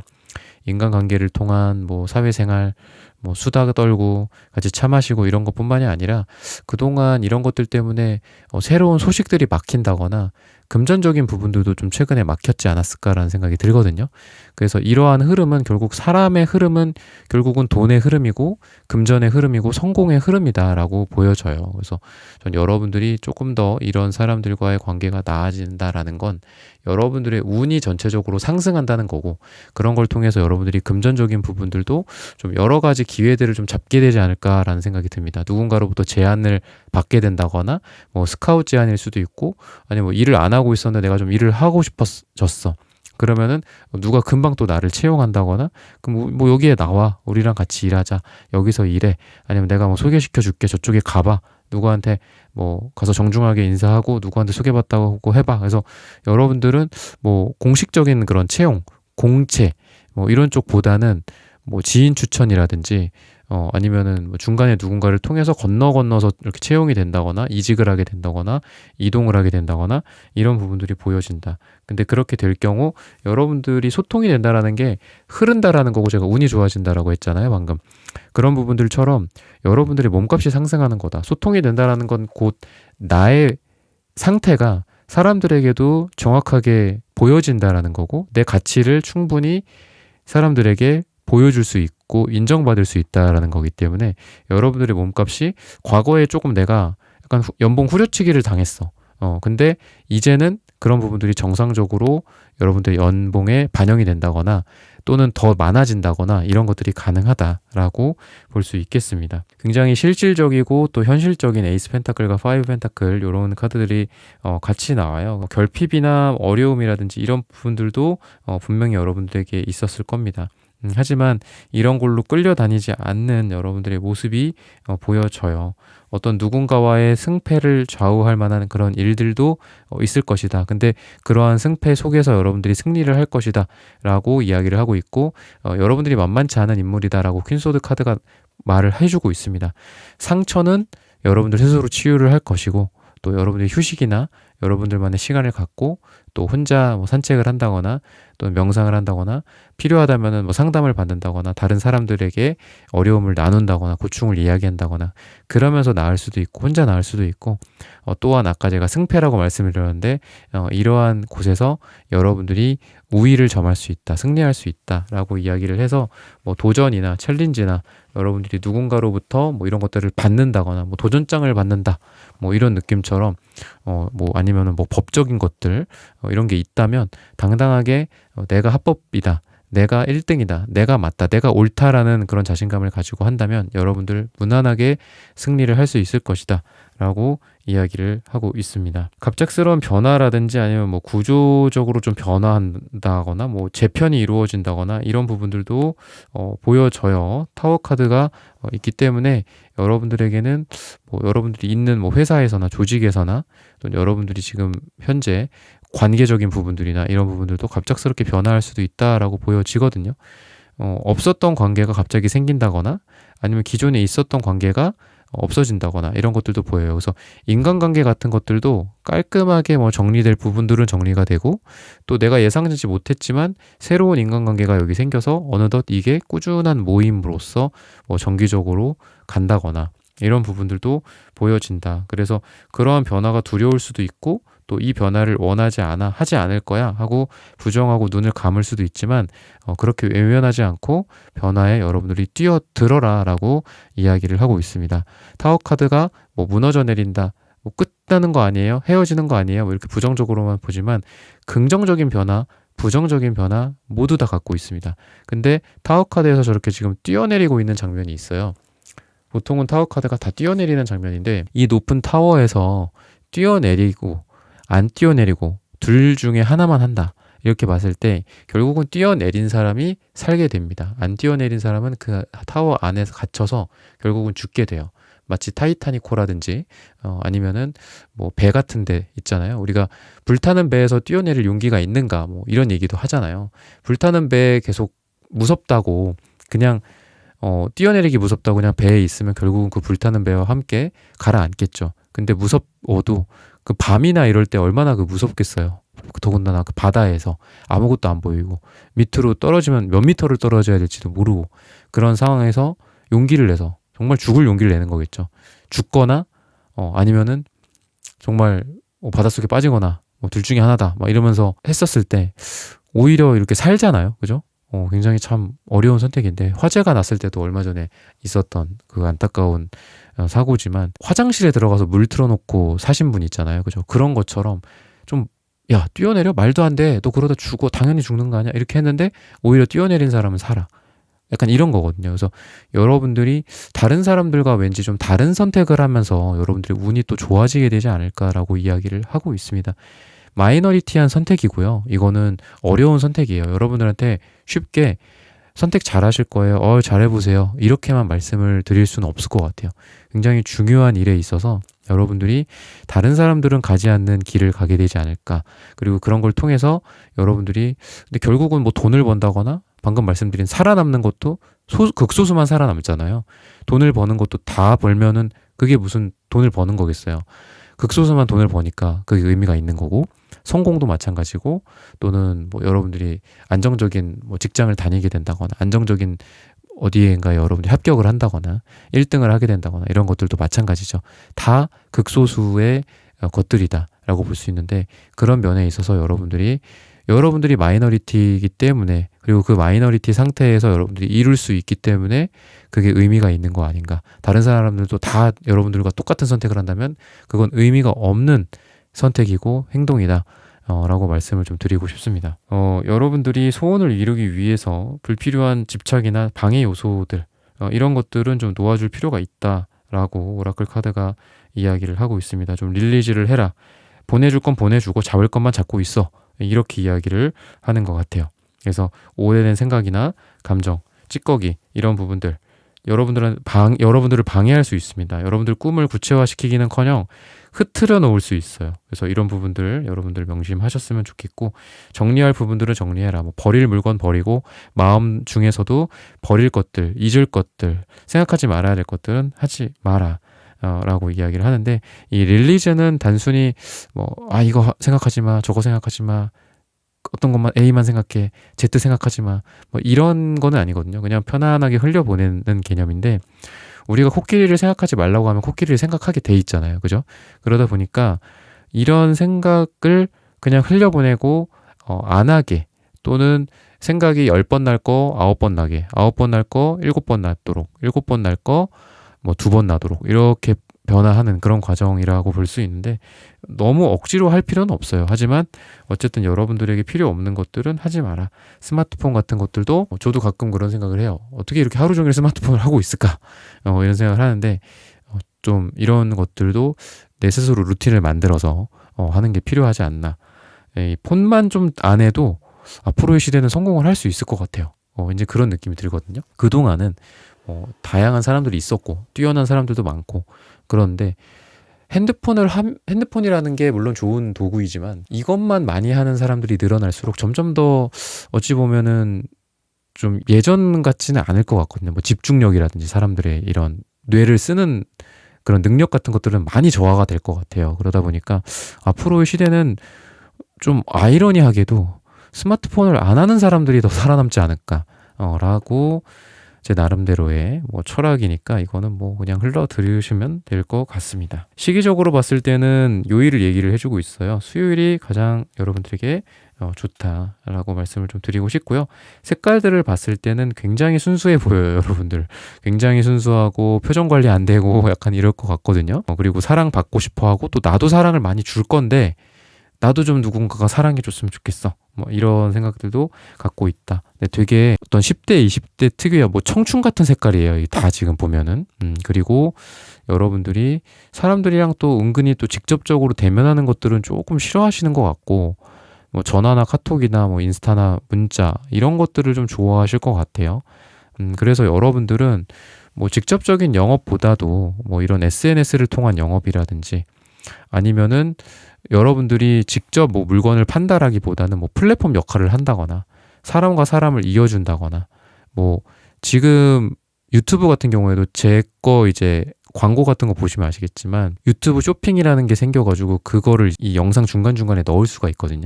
인간관계를 통한 뭐 사회생활, 뭐 수다 떨고 같이 차 마시고 이런 것뿐만이 아니라 그동안 이런 것들 때문에 새로운 소식들이 막힌다거나 금전적인 부분들도 좀 최근에 막혔지 않았을까라는 생각이 들거든요. 그래서 이러한 흐름은 결국 사람의 흐름은 결국은 돈의 흐름이고 금전의 흐름이고 성공의 흐름이다라고 보여져요. 그래서 전 여러분들이 조금 더 이런 사람들과의 관계가 나아진다라는 건 여러분들의 운이 전체적으로 상승한다는 거고 그런 걸 통해서 여러분들이 금전적인 부분들도 좀 여러 가지 기회들을 좀 잡게 되지 않을까라는 생각이 듭니다. 누군가로부터 제안을 받게 된다거나 뭐 스카우트 제안일 수도 있고 아니면 뭐 일을 안 하고 있었는데 내가 좀 일을 하고 싶어졌어. 그러면은 누가 금방 또 나를 채용한다거나 그럼 뭐 여기에 나와 우리랑 같이 일하자 여기서 일해 아니면 내가 뭐 소개시켜 줄게 저쪽에 가봐 누구한테 뭐 가서 정중하게 인사하고 누구한테 소개받다고 해봐. 그래서 여러분들은 뭐 공식적인 그런 채용 공채 뭐 이런 쪽보다는 뭐 지인 추천이라든지 아니면은 뭐 중간에 누군가를 통해서 건너서 이렇게 채용이 된다거나 이직을 하게 된다거나 이동을 하게 된다거나 이런 부분들이 보여진다. 근데 그렇게 될 경우 여러분들이 소통이 된다라는 게 흐른다라는 거고 제가 운이 좋아진다라고 했잖아요, 방금. 그런 부분들처럼 여러분들의 몸값이 상승하는 거다. 소통이 된다라는 건 곧 나의 상태가 사람들에게도 정확하게 보여진다라는 거고 내 가치를 충분히 사람들에게 보여줄 수 있고 인정받을 수 있다라는 거기 때문에 여러분들의 몸값이 과거에 조금 내가 약간 연봉 후려치기를 당했어. 근데 이제는 그런 부분들이 정상적으로 여러분들의 연봉에 반영이 된다거나 또는 더 많아진다거나 이런 것들이 가능하다라고 볼 수 있겠습니다. 굉장히 실질적이고 또 현실적인 에이스 펜타클과 파이브 펜타클 이런 카드들이 같이 나와요. 결핍이나 어려움이라든지 이런 부분들도 분명히 여러분들에게 있었을 겁니다. 하지만 이런 걸로 끌려다니지 않는 여러분들의 모습이 보여져요. 어떤 누군가와의 승패를 좌우할 만한 그런 일들도 있을 것이다. 근데 그러한 승패 속에서 여러분들이 승리를 할 것이다 라고 이야기를 하고 있고 여러분들이 만만치 않은 인물이다 라고 퀸소드 카드가 말을 해주고 있습니다. 상처는 여러분들 스스로 치유를 할 것이고 또 여러분들이 휴식이나 여러분들만의 시간을 갖고 또 혼자 뭐 산책을 한다거나 또 명상을 한다거나 필요하다면 뭐 상담을 받는다거나 다른 사람들에게 어려움을 나눈다거나 고충을 이야기한다거나 그러면서 나을 수도 있고 혼자 나을 수도 있고 또한 아까 제가 승패라고 말씀을 드렸는데 이러한 곳에서 여러분들이 우위를 점할 수 있다, 승리할 수 있다라고 이야기를 해서 뭐 도전이나 챌린지나 여러분들이 누군가로부터 뭐 이런 것들을 받는다거나 뭐 도전장을 받는다 뭐 이런 느낌처럼 뭐 아니면은 뭐 법적인 것들 이런 게 있다면 당당하게 내가 합법이다. 내가 1등이다. 내가 맞다. 내가 옳다라는 그런 자신감을 가지고 한다면 여러분들 무난하게 승리를 할 수 있을 것이다. 라고 이야기를 하고 있습니다. 갑작스러운 변화라든지 아니면 뭐 구조적으로 좀 변화한다거나 뭐 재편이 이루어진다거나 이런 부분들도 보여져요. 타워 카드가 있기 때문에 여러분들에게는 뭐 여러분들이 있는 뭐 회사에서나 조직에서나 또는 여러분들이 지금 현재 관계적인 부분들이나 이런 부분들도 갑작스럽게 변화할 수도 있다라고 보여지거든요. 없었던 관계가 갑자기 생긴다거나 아니면 기존에 있었던 관계가 없어진다거나 이런 것들도 보여요. 그래서 인간관계 같은 것들도 깔끔하게 뭐 정리될 부분들은 정리가 되고 또 내가 예상하지 못했지만 새로운 인간관계가 여기 생겨서 어느덧 이게 꾸준한 모임으로서 뭐 정기적으로 간다거나 이런 부분들도 보여진다. 그래서 그러한 변화가 두려울 수도 있고 또 이 변화를 원하지 않아 하지 않을 거야 하고 부정하고 눈을 감을 수도 있지만 그렇게 외면하지 않고 변화에 여러분들이 뛰어들어라 라고 이야기를 하고 있습니다. 타워 카드가 뭐 무너져 내린다, 뭐 끝나는 거 아니에요? 헤어지는 거 아니에요? 뭐 이렇게 부정적으로만 보지만 긍정적인 변화, 부정적인 변화 모두 다 갖고 있습니다. 근데 타워 카드에서 저렇게 지금 뛰어내리고 있는 장면이 있어요. 보통은 타워 카드가 다 뛰어내리는 장면인데 이 높은 타워에서 뛰어내리고 안 뛰어내리고 둘 중에 하나만 한다. 이렇게 봤을 때 결국은 뛰어내린 사람이 살게 됩니다. 안 뛰어내린 사람은 그 타워 안에서 갇혀서 결국은 죽게 돼요. 마치 타이타닉호라든지 아니면은 뭐 배 같은 데 있잖아요. 우리가 불타는 배에서 뛰어내릴 용기가 있는가 뭐 이런 얘기도 하잖아요. 불타는 배 계속 무섭다고 그냥 뛰어내리기 무섭다고 그냥 배에 있으면 결국은 그 불타는 배와 함께 가라앉겠죠. 근데 무섭어도 그 밤이나 이럴 때 얼마나 그 무섭겠어요. 더군다나 그 바다에서 아무것도 안 보이고 밑으로 떨어지면 몇 미터를 떨어져야 될지도 모르고 그런 상황에서 용기를 내서 정말 죽을 용기를 내는 거겠죠. 죽거나 아니면은 정말 바닷속에 빠지거나 뭐 둘 중에 하나다 막 이러면서 했었을 때 오히려 이렇게 살잖아요. 그죠? 굉장히 참 어려운 선택인데 화재가 났을 때도 얼마 전에 있었던 그 안타까운 사고지만 화장실에 들어가서 물 틀어놓고 사신 분 있잖아요. 그죠? 그런 것처럼 좀 야, 뛰어내려? 말도 안 돼. 너 그러다 죽어. 당연히 죽는 거 아니야? 이렇게 했는데 오히려 뛰어내린 사람은 살아. 약간 이런 거거든요. 그래서 여러분들이 다른 사람들과 왠지 좀 다른 선택을 하면서 여러분들의 운이 또 좋아지게 되지 않을까라고 이야기를 하고 있습니다. 마이너리티한 선택이고요. 이거는 어려운 선택이에요. 여러분들한테 쉽게 선택 잘 하실 거예요. 잘해보세요. 이렇게만 말씀을 드릴 수는 없을 것 같아요. 굉장히 중요한 일에 있어서 여러분들이 다른 사람들은 가지 않는 길을 가게 되지 않을까. 그리고 그런 걸 통해서 여러분들이 근데 결국은 뭐 돈을 번다거나 방금 말씀드린 살아남는 것도 극소수만 살아남잖아요. 돈을 버는 것도 다 벌면은 그게 무슨 돈을 버는 거겠어요. 극소수만 돈을 버니까 그게 의미가 있는 거고 성공도 마찬가지고 또는 뭐 여러분들이 안정적인 뭐 직장을 다니게 된다거나 안정적인 어디에인가에 여러분들이 합격을 한다거나 1등을 하게 된다거나 이런 것들도 마찬가지죠. 다 극소수의 것들이다라고 볼 수 있는데 그런 면에 있어서 여러분들이 마이너리티이기 때문에 그리고 그 마이너리티 상태에서 여러분들이 이룰 수 있기 때문에 그게 의미가 있는 거 아닌가. 다른 사람들도 다 여러분들과 똑같은 선택을 한다면 그건 의미가 없는 선택이고 행동이다. 라고 말씀을 좀 드리고 싶습니다. 여러분들이 소원을 이루기 위해서 불필요한 집착이나 방해 요소들 이런 것들은 좀 놓아줄 필요가 있다라고 오라클 카드가 이야기를 하고 있습니다. 좀 릴리즈를 해라. 보내줄 건 보내주고 잡을 것만 잡고 있어. 이렇게 이야기를 하는 것 같아요. 그래서 오해된 생각이나 감정, 찌꺼기 이런 부분들 여러분들을 방해할 수 있습니다. 여러분들 꿈을 구체화시키기는커녕 흐트려 놓을 수 있어요. 그래서 이런 부분들 여러분들 명심하셨으면 좋겠고 정리할 부분들은 정리해라. 뭐 버릴 물건 버리고 마음 중에서도 버릴 것들, 잊을 것들, 생각하지 말아야 될 것들은 하지 마라. 라고 이야기를 하는데 이 릴리즈는 단순히 이거 생각하지 마, 저거 생각하지 마, 어떤 것만 A만 생각해, Z 생각하지 마, 뭐 이런 거는 아니거든요. 그냥 편안하게 흘려보내는 개념인데 우리가 코끼리를 생각하지 말라고 하면 코끼리를 생각하게 돼 있잖아요. 그죠? 그러다 보니까 이런 생각을 그냥 흘려보내고 안 하게 또는 생각이 10번 날 거 9번 나게 9번 날 거 7번 나도록 7번 날 거 뭐 2번 나도록 이렇게 변화하는 그런 과정이라고 볼 수 있는데 너무 억지로 할 필요는 없어요. 하지만 어쨌든 여러분들에게 필요 없는 것들은 하지 마라. 스마트폰 같은 것들도 저도 가끔 그런 생각을 해요. 어떻게 이렇게 하루 종일 스마트폰을 하고 있을까? 이런 생각을 하는데 좀 이런 것들도 내 스스로 루틴을 만들어서 하는 게 필요하지 않나. 폰만 좀 안 해도 앞으로의 시대는 성공을 할 수 있을 것 같아요. 이제 그런 느낌이 들거든요. 그동안은 다양한 사람들이 있었고 뛰어난 사람들도 많고 그런데 핸드폰이라는 게 물론 좋은 도구이지만 이것만 많이 하는 사람들이 늘어날수록 점점 더 어찌 보면은 좀 예전 같지는 않을 것 같거든요. 뭐 집중력이라든지 사람들의 이런 뇌를 쓰는 그런 능력 같은 것들은 많이 저하가 될 것 같아요. 그러다 보니까 앞으로의 시대는 좀 아이러니하게도 스마트폰을 안 하는 사람들이 더 살아남지 않을까 라고 제 나름대로의 뭐 철학이니까 이거는 뭐 그냥 흘러 들으시면 될 것 같습니다. 시기적으로 봤을 때는 요일을 얘기를 해주고 있어요. 수요일이 가장 여러분들에게 좋다라고 말씀을 좀 드리고 싶고요. 색깔들을 봤을 때는 굉장히 순수해 보여요, 여러분들. 굉장히 순수하고 표정 관리 안 되고 약간 이럴 것 같거든요. 그리고 사랑받고 싶어 하고 또 나도 사랑을 많이 줄 건데 나도 좀 누군가가 사랑해 줬으면 좋겠어. 뭐 이런 생각들도 갖고 있다. 근데 되게 어떤 10대, 20대 특유의 뭐 청춘 같은 색깔이에요. 다 지금 보면은. 그리고 여러분들이 사람들이랑 또 은근히 또 직접적으로 대면하는 것들은 조금 싫어하시는 것 같고 뭐 전화나 카톡이나 뭐 인스타나 문자 이런 것들을 좀 좋아하실 것 같아요. 그래서 여러분들은 뭐 직접적인 영업보다도 뭐 이런 SNS를 통한 영업이라든지 아니면은 여러분들이 직접 뭐 물건을 판다라기보다는 뭐 플랫폼 역할을 한다거나 사람과 사람을 이어준다거나 뭐 지금 유튜브 같은 경우에도 제 거 이제 광고 같은 거 보시면 아시겠지만 유튜브 쇼핑이라는 게 생겨가지고 그거를 이 영상 중간중간에 넣을 수가 있거든요.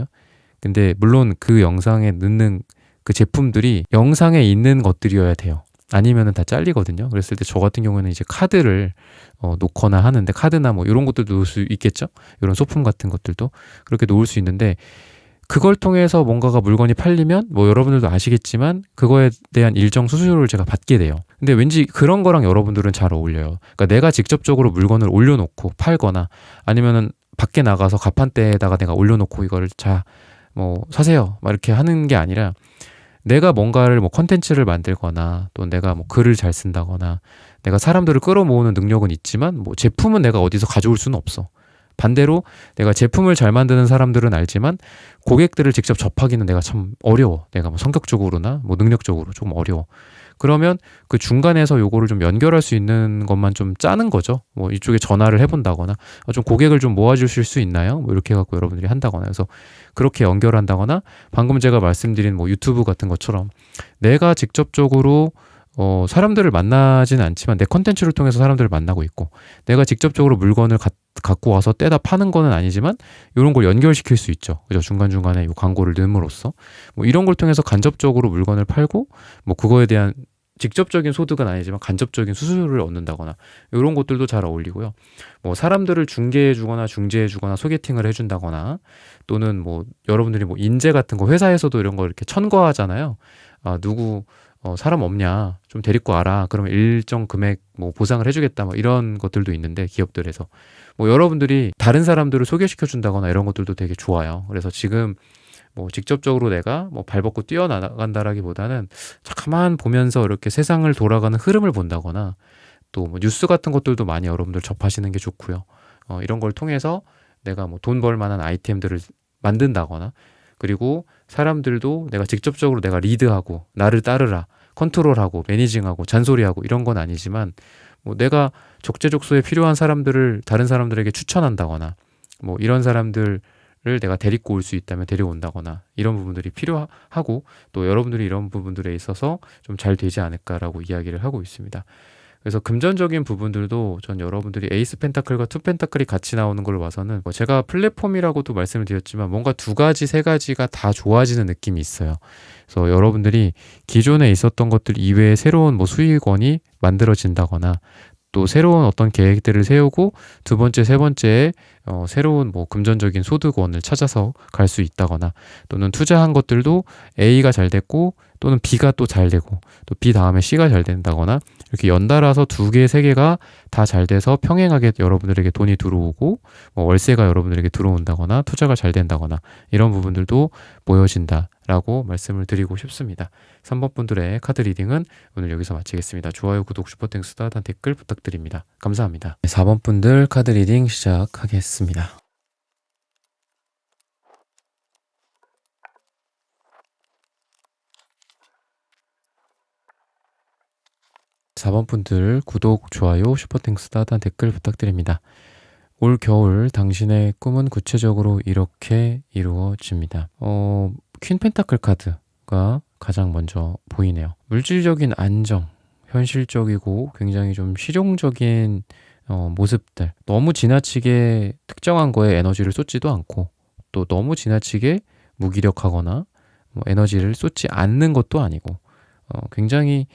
근데 물론 그 영상에 넣는 그 제품들이 영상에 있는 것들이어야 돼요. 아니면은 다 잘리거든요. 그랬을 때 저 같은 경우에는 이제 카드를 놓거나 하는데 카드나 뭐 이런 것들도 놓을 수 있겠죠. 이런 소품 같은 것들도 그렇게 놓을 수 있는데 그걸 통해서 뭔가가 물건이 팔리면 뭐 여러분들도 아시겠지만 그거에 대한 일정 수수료를 제가 받게 돼요. 근데 왠지 그런 거랑 여러분들은 잘 어울려요. 그러니까 내가 직접적으로 물건을 올려놓고 팔거나 아니면은 밖에 나가서 가판대에다가 내가 올려놓고 이거를 자 뭐 사세요 막 이렇게 하는 게 아니라 내가 뭔가를 뭐 컨텐츠를 만들거나 또 내가 뭐 글을 잘 쓴다거나 내가 사람들을 끌어모으는 능력은 있지만 뭐 제품은 내가 어디서 가져올 수는 없어. 반대로 내가 제품을 잘 만드는 사람들은 알지만 고객들을 직접 접하기는 내가 참 어려워. 내가 뭐 성격적으로나 뭐 능력적으로 조금 어려워. 그러면 그 중간에서 요거를 좀 연결할 수 있는 것만 좀 짜는 거죠. 뭐 이쪽에 전화를 해본다거나 좀 고객을 좀 모아주실 수 있나요? 뭐 이렇게 해갖고 여러분들이 한다거나 그래서 그렇게 연결한다거나 방금 제가 말씀드린 뭐 유튜브 같은 것처럼 내가 직접적으로 사람들을 만나지는 않지만 내 컨텐츠를 통해서 사람들을 만나고 있고 내가 직접적으로 물건을 갖고 와서 떼다 파는 거는 아니지만 이런 걸 연결시킬 수 있죠. 그죠? 중간중간에 이 광고를 넣음으로써 뭐 이런 걸 통해서 간접적으로 물건을 팔고 뭐 그거에 대한 직접적인 소득은 아니지만 간접적인 수수료를 얻는다거나 이런 것들도 잘 어울리고요. 뭐 사람들을 중개해 주거나 중재해 주거나 소개팅을 해 준다거나 또는 뭐 여러분들이 뭐 인재 같은 거 회사에서도 이런 거 이렇게 천거하잖아요. 아, 누구 사람 없냐 좀 데리고 와라 그러면 일정 금액 뭐 보상을 해주겠다 뭐 이런 것들도 있는데 기업들에서 뭐 여러분들이 다른 사람들을 소개시켜 준다거나 이런 것들도 되게 좋아요. 그래서 지금 뭐 직접적으로 내가 뭐 발벗고 뛰어나간다라기보다는 가만 보면서 이렇게 세상을 돌아가는 흐름을 본다거나 또 뭐 뉴스 같은 것들도 많이 여러분들 접하시는 게 좋고요. 이런 걸 통해서 내가 뭐 돈 벌 만한 아이템들을 만든다거나 그리고 사람들도 내가 직접적으로 내가 리드하고 나를 따르라 컨트롤하고 매니징하고 잔소리하고 이런 건 아니지만 뭐 내가 적재적소에 필요한 사람들을 다른 사람들에게 추천한다거나 뭐 이런 사람들을 내가 데리고 올 수 있다면 데려온다거나 이런 부분들이 필요하고 또 여러분들이 이런 부분들에 있어서 좀 잘 되지 않을까라고 이야기를 하고 있습니다. 그래서 금전적인 부분들도 전 여러분들이 에이스 펜타클과 투 펜타클이 같이 나오는 걸 봐서는 뭐 제가 플랫폼이라고도 말씀을 드렸지만 뭔가 두 가지 세 가지가 다 좋아지는 느낌이 있어요. 그래서 여러분들이 기존에 있었던 것들 이외에 새로운 뭐 수익원이 만들어진다거나 또 새로운 어떤 계획들을 세우고 두 번째, 세 번째에 새로운 뭐 금전적인 소득원을 찾아서 갈 수 있다거나 또는 투자한 것들도 A가 잘 됐고 또는 B가 또 잘 되고 또 B 다음에 C가 잘 된다거나 이렇게 연달아서 두 개, 세 개가 다 잘 돼서 평행하게 여러분들에게 돈이 들어오고 뭐 월세가 여러분들에게 들어온다거나 투자가 잘 된다거나 이런 부분들도 보여진다라고 말씀을 드리고 싶습니다. 3번 분들의 카드 리딩은 오늘 여기서 마치겠습니다. 좋아요, 구독, 슈퍼땡스, 따뜻한 댓글 부탁드립니다. 감사합니다. 4번 분들 카드 리딩 시작하겠습니다. (4번) 분들 구독, 좋아요, 슈퍼땡스, 따뜻한 댓글 부탁드립니다. 올 겨울 당신의 꿈은 구체적으로 이렇게 이루어집니다. 퀸 펜타클 카드가 가장 먼저 보이네요. 물질적인 안정, 현실적이고 굉장히 좀 실용적인 모습들, 너무 지나치게 특정한 거에 에너지를 쏟지도 않고 또 너무 지나치게 무기력하거나 뭐 에너지를 쏟지 않는 것도 아니고 굉장히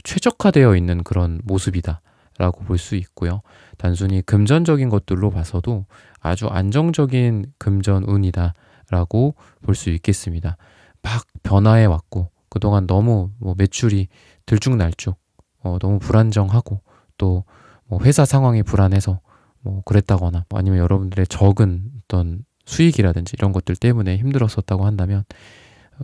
최적화되어 있는 그런 모습이다 라고 볼 수 있고요. 단순히 금전적인 것들로 봐서도 아주 안정적인 금전운이다 라고 볼 수 있겠습니다. 막 변화해 왔고 그동안 너무 매출이 들쭉날쭉 너무 불안정하고 또 회사 상황이 불안해서 그랬다거나 아니면 여러분들의 적은 어떤 수익이라든지 이런 것들 때문에 힘들었었다고 한다면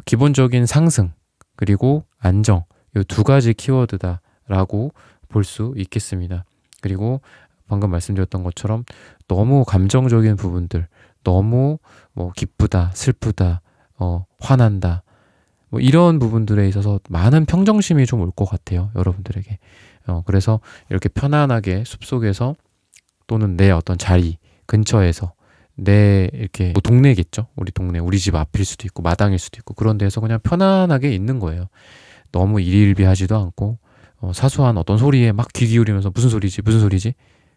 기본적인 상승 그리고 안정 이 두 가지 키워드다라고 볼 수 있겠습니다. 그리고 방금 말씀드렸던 것처럼 너무 감정적인 부분들 너무 기쁘다 슬프다 화난다 이런 부분들에 있어서 많은 평정심이 좀 올 것 같아요. 여러분들에게. 그래서 이렇게 편안하게 숲속에서 또는 내 어떤 자리 근처에서 내 이렇게 동네겠죠. 우리 동네, 우리 집 앞일 수도 있고 마당일 수도 있고 그런 데서 그냥 편안하게 있는 거예요. 너무 일희일비하지도 않고 사소한 어떤 소리에 막 귀 기울이면서 무슨 소리지 무슨 소리지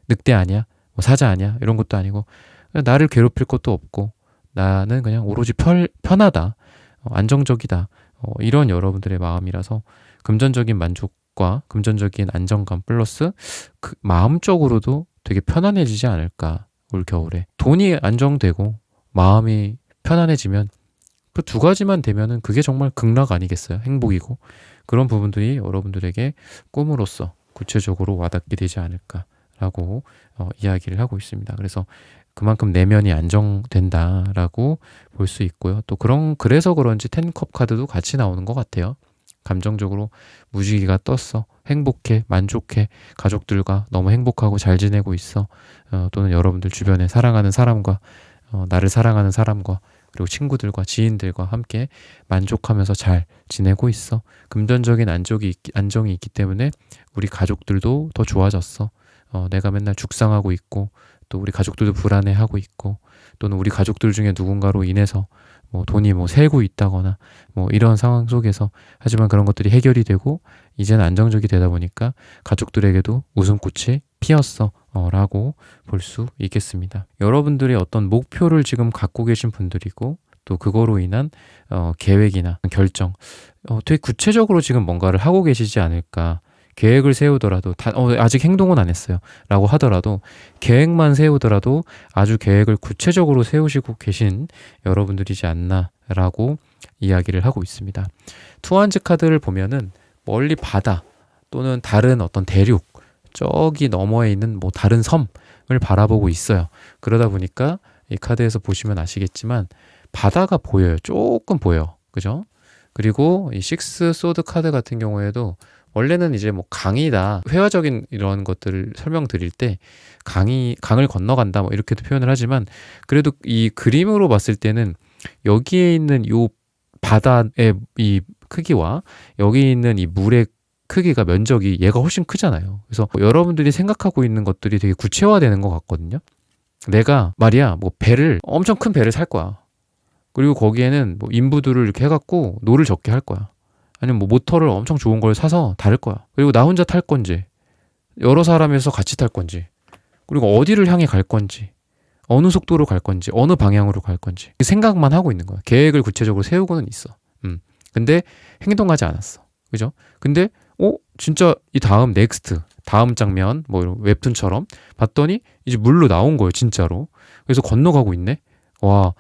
늑대 아니야 사자 아니야 이런 것도 아니고 그냥 나를 괴롭힐 것도 없고 나는 그냥 오로지 편하다 안정적이다 이런 여러분들의 마음이라서 금전적인 만족과 금전적인 안정감 플러스 그 마음적으로도 되게 편안해지지 않을까. 올 겨울에 돈이 안정되고 마음이 편안해지면 그 두 가지만 되면은 그게 정말 극락 아니겠어요? 행복이고 그런 부분들이 여러분들에게 꿈으로써 구체적으로 와닿게 되지 않을까라고 이야기를 하고 있습니다. 그래서 그만큼 내면이 안정된다라고 볼 수 있고요. 또 그래서 그런지 10컵 카드도 같이 나오는 것 같아요. 감정적으로 무지개가 떴어. 행복해, 만족해, 가족들과 너무 행복하고 잘 지내고 있어. 또는 여러분들 주변에 사랑하는 사람과 나를 사랑하는 사람과 그리고 친구들과 지인들과 함께 만족하면서 잘 지내고 있어. 금전적인 안정이 있기 때문에 우리 가족들도 더 좋아졌어. 내가 맨날 죽상하고 있고 또 우리 가족들도 불안해하고 있고 또는 우리 가족들 중에 누군가로 인해서 돈이 새고 있다거나 이런 상황 속에서 하지만 그런 것들이 해결이 되고 이제는 안정적이 되다 보니까 가족들에게도 웃음꽃이 피었어 라고 볼 수 있겠습니다. 여러분들의 어떤 목표를 지금 갖고 계신 분들이고 또 그거로 인한 계획이나 결정 되게 구체적으로 지금 뭔가를 하고 계시지 않을까. 계획을 세우더라도 아직 행동은 안 했어요 라고 하더라도 계획만 세우더라도 아주 계획을 구체적으로 세우시고 계신 여러분들이지 않나 라고 이야기를 하고 있습니다. 투한즈 카드를 보면은 멀리 바다 또는 다른 어떤 대륙 저기 너머에 있는 다른 섬을 바라보고 있어요. 그러다 보니까 이 카드에서 보시면 아시겠지만 바다가 보여요. 조금 보여. 그죠? 그리고 이 식스 소드 카드 같은 경우에도 원래는 이제 강이다. 회화적인 이런 것들을 설명드릴 때 강을 건너간다 이렇게도 표현을 하지만 그래도 이 그림으로 봤을 때는 여기에 있는 요 바다의 이 크기와 여기 있는 이 물의 크기가 면적이 얘가 훨씬 크잖아요. 그래서 여러분들이 생각하고 있는 것들이 되게 구체화되는 것 같거든요. 내가 말이야 엄청 큰 배를 살 거야. 그리고 거기에는 인부들을 이렇게 해갖고 노를 적게 할 거야. 아니면 모터를 엄청 좋은 걸 사서 다를 거야. 그리고 나 혼자 탈 건지 여러 사람에서 같이 탈 건지 그리고 어디를 향해 갈 건지 어느 속도로 갈 건지 어느 방향으로 갈 건지 생각만 하고 있는 거야. 계획을 구체적으로 세우고는 있어. 근데 행동하지 않았어. 그죠? 근데 진짜 이 다음 다음 장면 이런 웹툰처럼 봤더니 이제 물로 나온 거예요. 진짜로. 그래서 건너가고 있네. 와,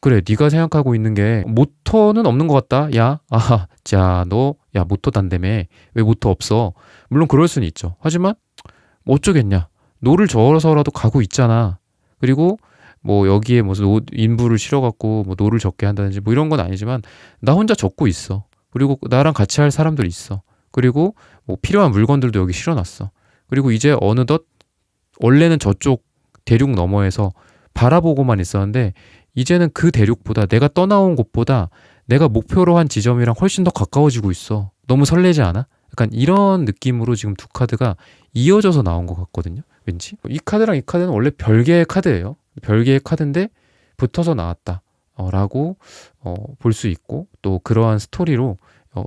그래, 네가 생각하고 있는 게 모터는 없는 것 같다. 너 모터 단다며. 왜 모터 없어? 물론 그럴 수는 있죠. 하지만 어쩌겠냐. 노를 저어서라도 가고 있잖아. 그리고 여기에 무슨 인부를 실어갖고 노를 적게 한다든지 이런 건 아니지만 나 혼자 적고 있어. 그리고 나랑 같이 할 사람들 있어. 그리고 필요한 물건들도 여기 실어놨어. 그리고 이제 어느덧 원래는 저쪽 대륙 너머에서 바라보고만 있었는데 이제는 그 대륙보다 내가 떠나온 곳보다 내가 목표로 한 지점이랑 훨씬 더 가까워지고 있어. 너무 설레지 않아? 약간 이런 느낌으로 지금 두 카드가 이어져서 나온 것 같거든요. 왠지 이 카드랑 이 카드는 원래 별개의 카드예요. 별개의 카드인데 붙어서 나왔다 라고 볼 수 있고 또 그러한 스토리로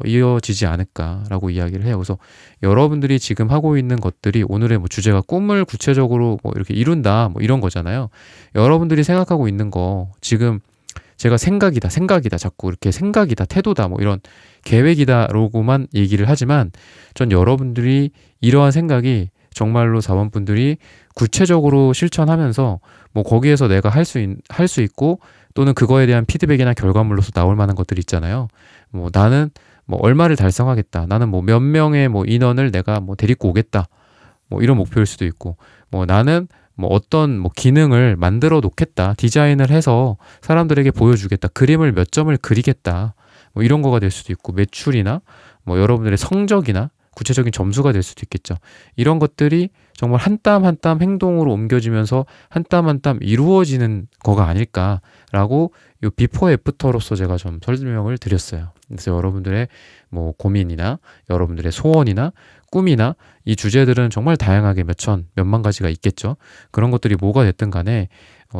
이어지지 않을까라고 이야기를 해요. 그래서 여러분들이 지금 하고 있는 것들이 오늘의 주제가 꿈을 구체적으로 이렇게 이룬다 이런 거잖아요. 여러분들이 생각하고 있는 거 지금 제가 생각이다 자꾸 이렇게 생각이다 태도다 뭐 이런 계획이다라고만 얘기를 하지만 전 여러분들이 이러한 생각이 정말로 사원분들이 구체적으로 실천하면서 뭐 거기에서 내가 할 수 있고 또는 그거에 대한 피드백이나 결과물로서 나올 만한 것들이 있잖아요. 뭐 나는 뭐 얼마를 달성하겠다. 나는 뭐 몇 명의 뭐 인원을 내가 뭐 데리고 오겠다. 뭐 이런 목표일 수도 있고 뭐 나는 뭐 어떤 뭐 기능을 만들어 놓겠다. 디자인을 해서 사람들에게 보여주겠다. 그림을 몇 점을 그리겠다. 뭐 이런 거가 될 수도 있고 매출이나 뭐 여러분들의 성적이나 구체적인 점수가 될 수도 있겠죠. 이런 것들이 정말 한 땀 한 땀 행동으로 옮겨지면서 한 땀 한 땀 이루어지는 거가 아닐까라고 요 비포 애프터로서 제가 좀 설명을 드렸어요. 그래서 여러분들의 뭐 고민이나 여러분들의 소원이나 꿈이나 이 주제들은 정말 다양하게 몇만 가지가 있겠죠. 그런 것들이 뭐가 됐든 간에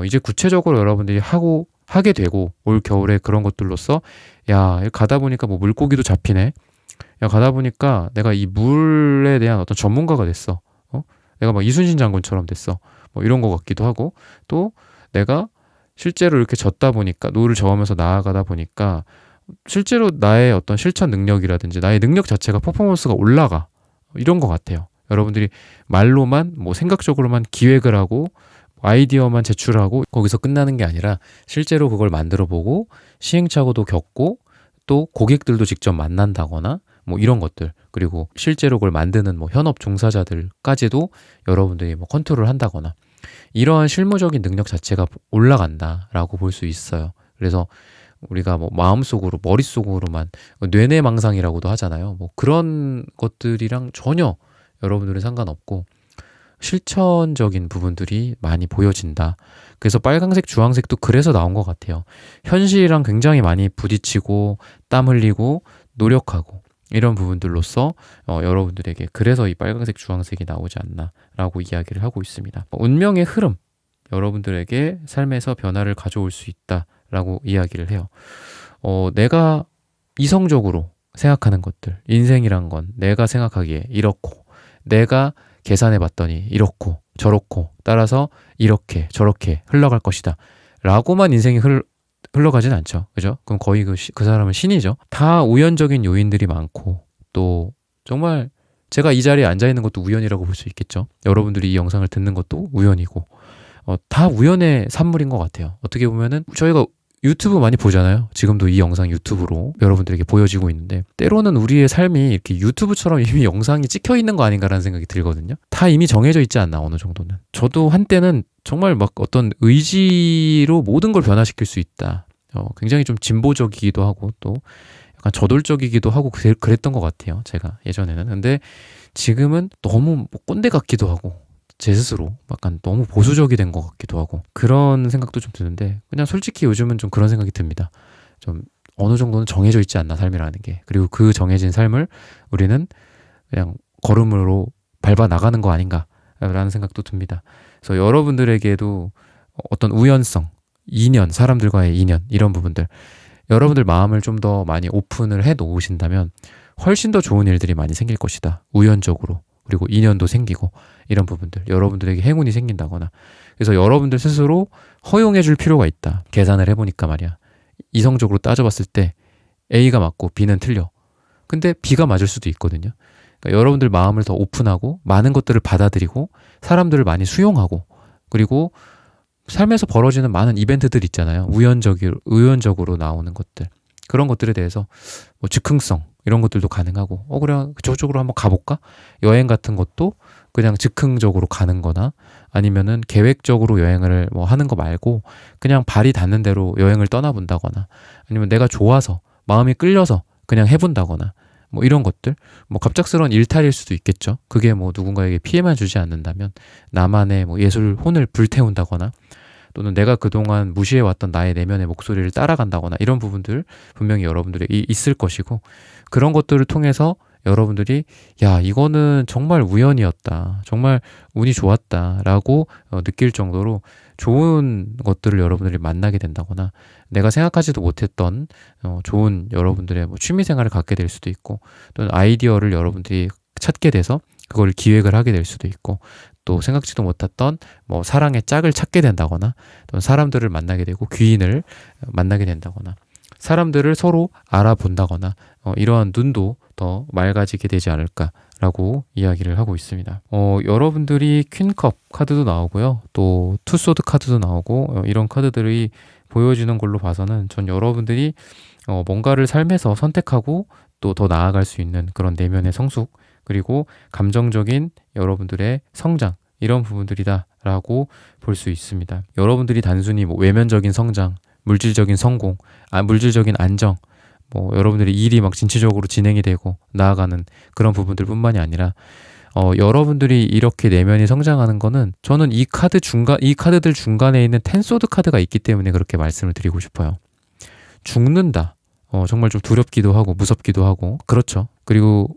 이제 구체적으로 여러분들이 하게 되고 올 겨울에 그런 것들로서 야 가다 보니까 뭐 물고기도 잡히네. 야 가다 보니까 내가 이 물에 대한 어떤 전문가가 됐어. 내가 막 이순신 장군처럼 됐어. 뭐 이런 것 같기도 하고 또 내가 실제로 이렇게 젖다 보니까 노를 저으면서 나아가다 보니까 실제로 나의 어떤 실천 능력이라든지 나의 능력 자체가 퍼포먼스가 올라가. 이런 것 같아요. 여러분들이 말로만 뭐 생각적으로만 기획을 하고 아이디어만 제출하고 거기서 끝나는 게 아니라 실제로 그걸 만들어 보고 시행착오도 겪고 또 고객들도 직접 만난다거나 뭐 이런 것들 그리고 실제로 그걸 만드는 뭐 현업 종사자들까지도 여러분들이 뭐 컨트롤 한다거나 이러한 실무적인 능력 자체가 올라간다라고 볼 수 있어요. 그래서 우리가 뭐 마음속으로 머릿속으로만 뇌내망상이라고도 하잖아요. 뭐 그런 것들이랑 전혀 여러분들은 상관없고 실천적인 부분들이 많이 보여진다. 그래서 빨강색, 주황색도 그래서 나온 것 같아요. 현실이랑 굉장히 많이 부딪히고 땀 흘리고 노력하고 이런 부분들로서 여러분들에게 그래서 이 빨강색, 주황색이 나오지 않나라고 이야기를 하고 있습니다. 운명의 흐름, 여러분들에게 삶에서 변화를 가져올 수 있다라고 이야기를 해요. 내가 이성적으로 생각하는 것들, 인생이란 건 내가 생각하기에 이렇고 내가 계산해 봤더니 이렇고 저렇고 따라서 이렇게 저렇게 흘러갈 것이다 라고만 인생이 흘러가진 않죠. 그죠? 그럼 거의 그 사람은 신이죠. 다 우연적인 요인들이 많고 또 정말 제가 이 자리에 앉아 있는 것도 우연이라고 볼 수 있겠죠. 여러분들이 이 영상을 듣는 것도 우연이고 다 우연의 산물인 것 같아요. 어떻게 보면은 저희가 유튜브 많이 보잖아요. 지금도 이 영상 유튜브로 여러분들에게 보여지고 있는데 때로는 우리의 삶이 이렇게 유튜브처럼 이미 영상이 찍혀 있는 거 아닌가라는 생각이 들거든요. 다 이미 정해져 있지 않나 어느 정도는. 저도 한때는 정말 막 어떤 의지로 모든 걸 변화시킬 수 있다. 굉장히 좀 진보적이기도 하고 또 약간 저돌적이기도 하고 그랬던 것 같아요. 제가 예전에는. 근데 지금은 너무 뭐 꼰대 같기도 하고 제 스스로 약간 너무 보수적이 된 것 같기도 하고 그런 생각도 좀 드는데 그냥 솔직히 요즘은 좀 그런 생각이 듭니다. 좀 어느 정도는 정해져 있지 않나 삶이라는 게. 그리고 그 정해진 삶을 우리는 그냥 걸음으로 밟아 나가는 거 아닌가라는 생각도 듭니다. 그래서 여러분들에게도 어떤 우연성, 인연, 사람들과의 인연 이런 부분들 여러분들 마음을 좀 더 많이 오픈을 해 놓으신다면 훨씬 더 좋은 일들이 많이 생길 것이다. 우연적으로. 그리고 인연도 생기고 이런 부분들 여러분들에게 행운이 생긴다거나 그래서 여러분들 스스로 허용해 줄 필요가 있다. 계산을 해보니까 말이야. 이성적으로 따져봤을 때 A가 맞고 B는 틀려. 근데 B가 맞을 수도 있거든요. 그러니까 여러분들 마음을 더 오픈하고 많은 것들을 받아들이고 사람들을 많이 수용하고 그리고 삶에서 벌어지는 많은 이벤트들 있잖아요. 우연적으로 나오는 것들. 그런 것들에 대해서 뭐 즉흥성 이런 것들도 가능하고 그래 저쪽으로 한번 가볼까? 여행 같은 것도 그냥 즉흥적으로 가는 거나 아니면은 계획적으로 여행을 뭐 하는 거 말고 그냥 발이 닿는 대로 여행을 떠나본다거나 아니면 내가 좋아서 마음이 끌려서 그냥 해본다거나 뭐 이런 것들 뭐 갑작스러운 일탈일 수도 있겠죠. 그게 뭐 누군가에게 피해만 주지 않는다면 나만의 뭐 예술 혼을 불태운다거나 또는 내가 그동안 무시해왔던 나의 내면의 목소리를 따라간다거나 이런 부분들 분명히 여러분들이 있을 것이고 그런 것들을 통해서 여러분들이 야 이거는 정말 우연이었다. 정말 운이 좋았다 라고 느낄 정도로 좋은 것들을 여러분들이 만나게 된다거나 내가 생각하지도 못했던 좋은 여러분들의 뭐 취미생활을 갖게 될 수도 있고 또는 아이디어를 여러분들이 찾게 돼서 그걸 기획을 하게 될 수도 있고 또 생각지도 못했던 뭐 사랑의 짝을 찾게 된다거나 또는 사람들을 만나게 되고 귀인을 만나게 된다거나 사람들을 서로 알아본다거나 이러한 눈도 더 맑아지게 되지 않을까라고 이야기를 하고 있습니다. 여러분들이 퀸컵 카드도 나오고요. 또 투소드 카드도 나오고 이런 카드들이 보여지는 걸로 봐서는 전 여러분들이 뭔가를 삶에서 선택하고 또 더 나아갈 수 있는 그런 내면의 성숙 그리고 감정적인 여러분들의 성장 이런 부분들이다라고 볼 수 있습니다. 여러분들이 단순히 뭐 외면적인 성장, 물질적인 성공, 물질적인 안정, 뭐 여러분들의 일이 막 진취적으로 진행이 되고 나아가는 그런 부분들뿐만이 아니라 여러분들이 이렇게 내면이 성장하는 거는 저는 이 카드들 중간에 있는 텐소드 카드가 있기 때문에 그렇게 말씀을 드리고 싶어요. 죽는다. 정말 좀 두렵기도 하고 무섭기도 하고 그렇죠. 그리고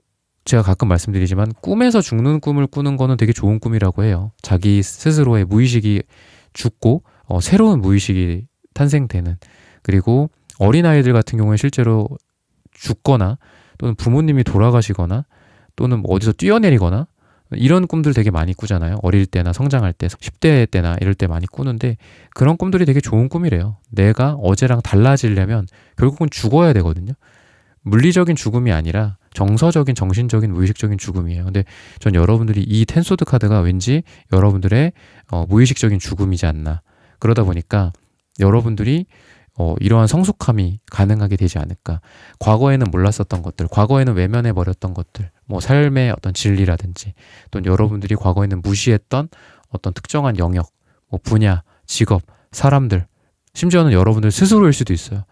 제가 가끔 말씀드리지만 꿈에서 죽는 꿈을 꾸는 거는 되게 좋은 꿈이라고 해요. 자기 스스로의 무의식이 죽고 새로운 무의식이 탄생되는 그리고 어린아이들 같은 경우에 실제로 죽거나 또는 부모님이 돌아가시거나 또는 뭐 어디서 뛰어내리거나 이런 꿈들 되게 많이 꾸잖아요. 어릴 때나 성장할 때, 10대 때나 이럴 때 많이 꾸는데 그런 꿈들이 되게 좋은 꿈이래요. 내가 어제랑 달라지려면 결국은 죽어야 되거든요. 물리적인 죽음이 아니라 정서적인, 정신적인, 무의식적인 죽음이에요. 근데 전 여러분들이 이 텐소드 카드가 왠지 여러분들의 무의식적인 죽음이지 않나. 그러다 보니까 여러분들이 이러한 성숙함이 가능하게 되지 않을까. 과거에는 몰랐었던 것들, 과거에는 외면해버렸던 것들, 뭐 삶의 어떤 진리라든지 또는 여러분들이 과거에는 무시했던 어떤 특정한 영역, 뭐 분야, 직업, 사람들, 심지어는 여러분들 스스로일 수도 있어요.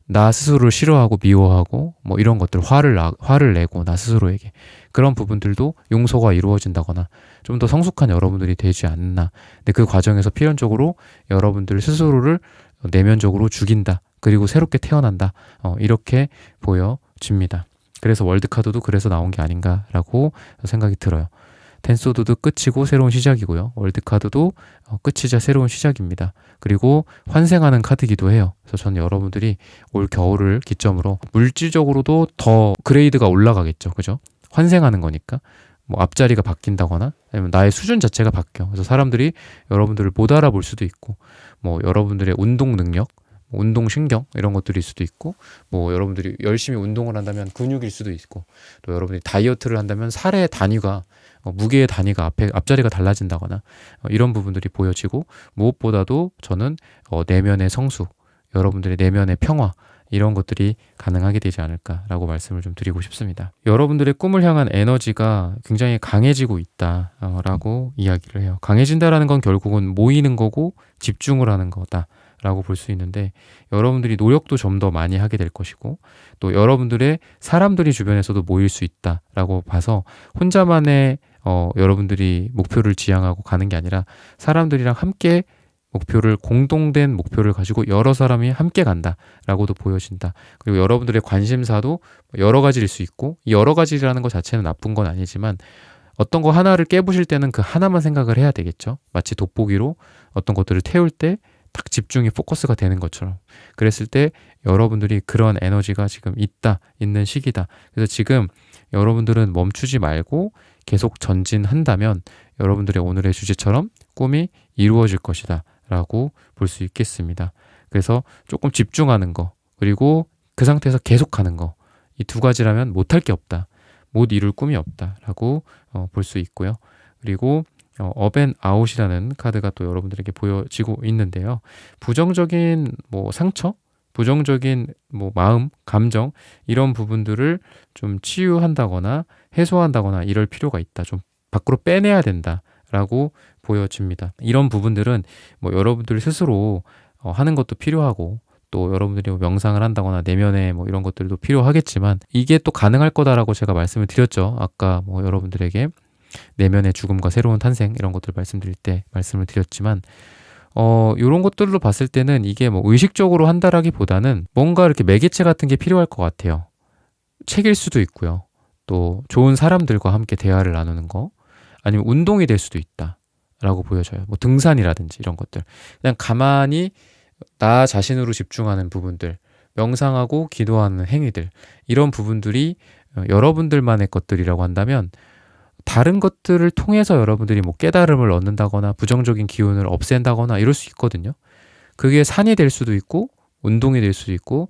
나 스스로를 싫어하고 미워하고 뭐 이런 것들 화를 내고 나 스스로에게 그런 부분들도 용서가 이루어진다거나 좀 더 성숙한 여러분들이 되지 않나. 근데 그 과정에서 필연적으로 여러분들 스스로를 내면적으로 죽인다. 그리고 새롭게 태어난다. 이렇게 보여집니다. 그래서 월드카드도 그래서 나온 게 아닌가라고 생각이 들어요. 텐소드도 끝이고 새로운 시작이고요. 월드카드도 끝이자 새로운 시작입니다. 그리고 환생하는 카드이기도 해요. 그래서 저는 여러분들이 올 겨울을 기점으로 물질적으로도 더 그레이드가 올라가겠죠. 그죠? 환생하는 거니까. 뭐 앞자리가 바뀐다거나 아니면 나의 수준 자체가 바뀌어. 그래서 사람들이 여러분들을 못 알아볼 수도 있고 뭐 여러분들의 운동 능력, 운동 신경 이런 것들일 수도 있고 뭐 여러분들이 열심히 운동을 한다면 근육일 수도 있고 또 여러분들이 다이어트를 한다면 살의 단위가 무게의 단위가 앞자리가 달라진다거나 이런 부분들이 보여지고 무엇보다도 저는 내면의 성숙, 여러분들의 내면의 평화 이런 것들이 가능하게 되지 않을까라고 말씀을 좀 드리고 싶습니다. 여러분들의 꿈을 향한 에너지가 굉장히 강해지고 있다라고 이야기를 해요. 강해진다라는 건 결국은 모이는 거고 집중을 하는 거다라고 볼 수 있는데 여러분들이 노력도 좀 더 많이 하게 될 것이고 또 여러분들의 사람들이 주변에서도 모일 수 있다라고 봐서 혼자만의 여러분들이 목표를 지향하고 가는 게 아니라 사람들이랑 함께 공동된 목표를 가지고 여러 사람이 함께 간다라고도 보여진다. 그리고 여러분들의 관심사도 여러 가지일 수 있고 이 여러 가지라는 것 자체는 나쁜 건 아니지만 어떤 거 하나를 깨부실 때는 그 하나만 생각을 해야 되겠죠. 마치 돋보기로 어떤 것들을 태울 때 딱 집중이 포커스가 되는 것처럼 그랬을 때 여러분들이 그런 에너지가 지금 있는 시기다. 그래서 지금 여러분들은 멈추지 말고 계속 전진한다면 여러분들의 오늘의 주제처럼 꿈이 이루어질 것이다 라고 볼 수 있겠습니다. 그래서 조금 집중하는 거 그리고 그 상태에서 계속하는 거 이 두 가지라면 못할 게 없다. 못 이룰 꿈이 없다 라고 볼 수 있고요. 그리고 업앤아웃이라는 카드가 또 여러분들에게 보여지고 있는데요. 부정적인 뭐 상처, 부정적인 뭐 마음, 감정 이런 부분들을 좀 치유한다거나 해소한다거나 이럴 필요가 있다. 좀 밖으로 빼내야 된다라고 보여집니다. 이런 부분들은 뭐 여러분들 스스로 하는 것도 필요하고 또 여러분들이 뭐 명상을 한다거나 내면에 뭐 이런 것들도 필요하겠지만 이게 또 가능할 거다라고 제가 말씀을 드렸죠. 아까 뭐 여러분들에게 내면의 죽음과 새로운 탄생 이런 것들 말씀드릴 때 말씀을 드렸지만 이런 것들로 봤을 때는 이게 뭐 의식적으로 한다라기보다는 뭔가 이렇게 매개체 같은 게 필요할 것 같아요. 책일 수도 있고요. 또 좋은 사람들과 함께 대화를 나누는 거 아니면 운동이 될 수도 있다라고 보여져요. 뭐 등산이라든지 이런 것들 그냥 가만히 나 자신으로 집중하는 부분들 명상하고 기도하는 행위들 이런 부분들이 여러분들만의 것들이라고 한다면 다른 것들을 통해서 여러분들이 뭐 깨달음을 얻는다거나 부정적인 기운을 없앤다거나 이럴 수 있거든요. 그게 산이 될 수도 있고 운동이 될 수도 있고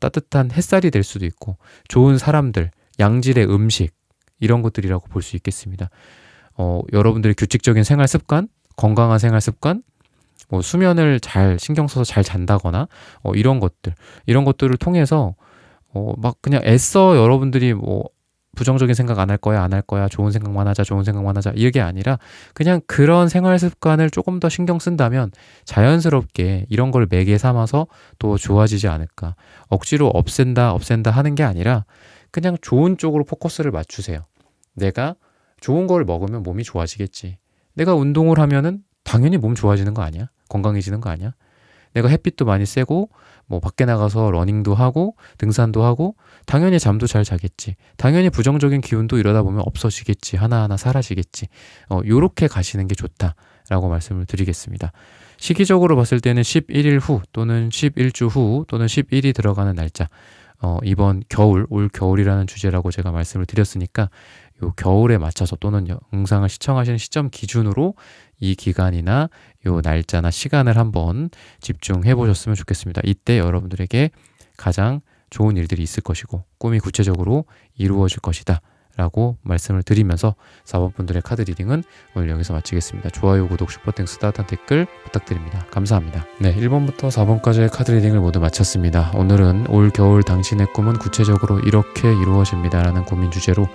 따뜻한 햇살이 될 수도 있고 좋은 사람들, 양질의 음식 이런 것들이라고 볼 수 있겠습니다. 여러분들의 규칙적인 생활 습관, 건강한 생활 습관, 뭐 수면을 잘 신경 써서 잘 잔다거나 이런 것들을 통해서 막 그냥 애써 여러분들이 뭐 부정적인 생각 안 할 거야, 안 할 거야, 좋은 생각만 하자, 좋은 생각만 하자 이게 아니라 그냥 그런 생활 습관을 조금 더 신경 쓴다면 자연스럽게 이런 걸 매개 삼아서 또 좋아지지 않을까. 억지로 없앤다 하는 게 아니라 그냥 좋은 쪽으로 포커스를 맞추세요. 내가 좋은 걸 먹으면 몸이 좋아지겠지. 내가 운동을 하면은 당연히 몸 좋아지는 거 아니야? 건강해지는 거 아니야? 내가 햇빛도 많이 쎄고 뭐 밖에 나가서 러닝도 하고 등산도 하고 당연히 잠도 잘 자겠지. 당연히 부정적인 기운도 이러다 보면 없어지겠지. 하나하나 사라지겠지. 요렇게 가시는 게 좋다라고 말씀을 드리겠습니다. 시기적으로 봤을 때는 11일 후 또는 11주 후 또는 10일이 들어가는 날짜, 이번 겨울, 올 겨울이라는 주제라고 제가 말씀을 드렸으니까 요 겨울에 맞춰서 또는 영상을 시청하시는 시점 기준으로 이 기간이나 요 날짜나 시간을 한번 집중해 보셨으면 좋겠습니다. 이때 여러분들에게 가장 좋은 일들이 있을 것이고 꿈이 구체적으로 이루어질 것이다 라고 말씀을 드리면서 4번 분들의 카드 리딩은 오늘 여기서 마치겠습니다. 좋아요, 구독, 슈퍼땡스, 따뜻한 댓글 부탁드립니다. 감사합니다. 네, 1번부터 4번까지의 카드 리딩을 모두 마쳤습니다. 오늘은 올 겨울 당신의 꿈은 구체적으로 이렇게 이루어집니다 라는 고민 주제로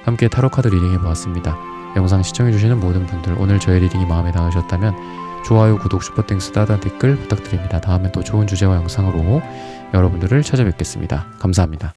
함께 타로 카드 리딩해 보았습니다. 영상 시청해주시는 모든 분들, 오늘 저의 리딩이 마음에 닿으셨다면 좋아요, 구독, 슈퍼땡스, 따뜻한 댓글 부탁드립니다. 다음에 또 좋은 주제와 영상으로 여러분들을 찾아뵙겠습니다. 감사합니다.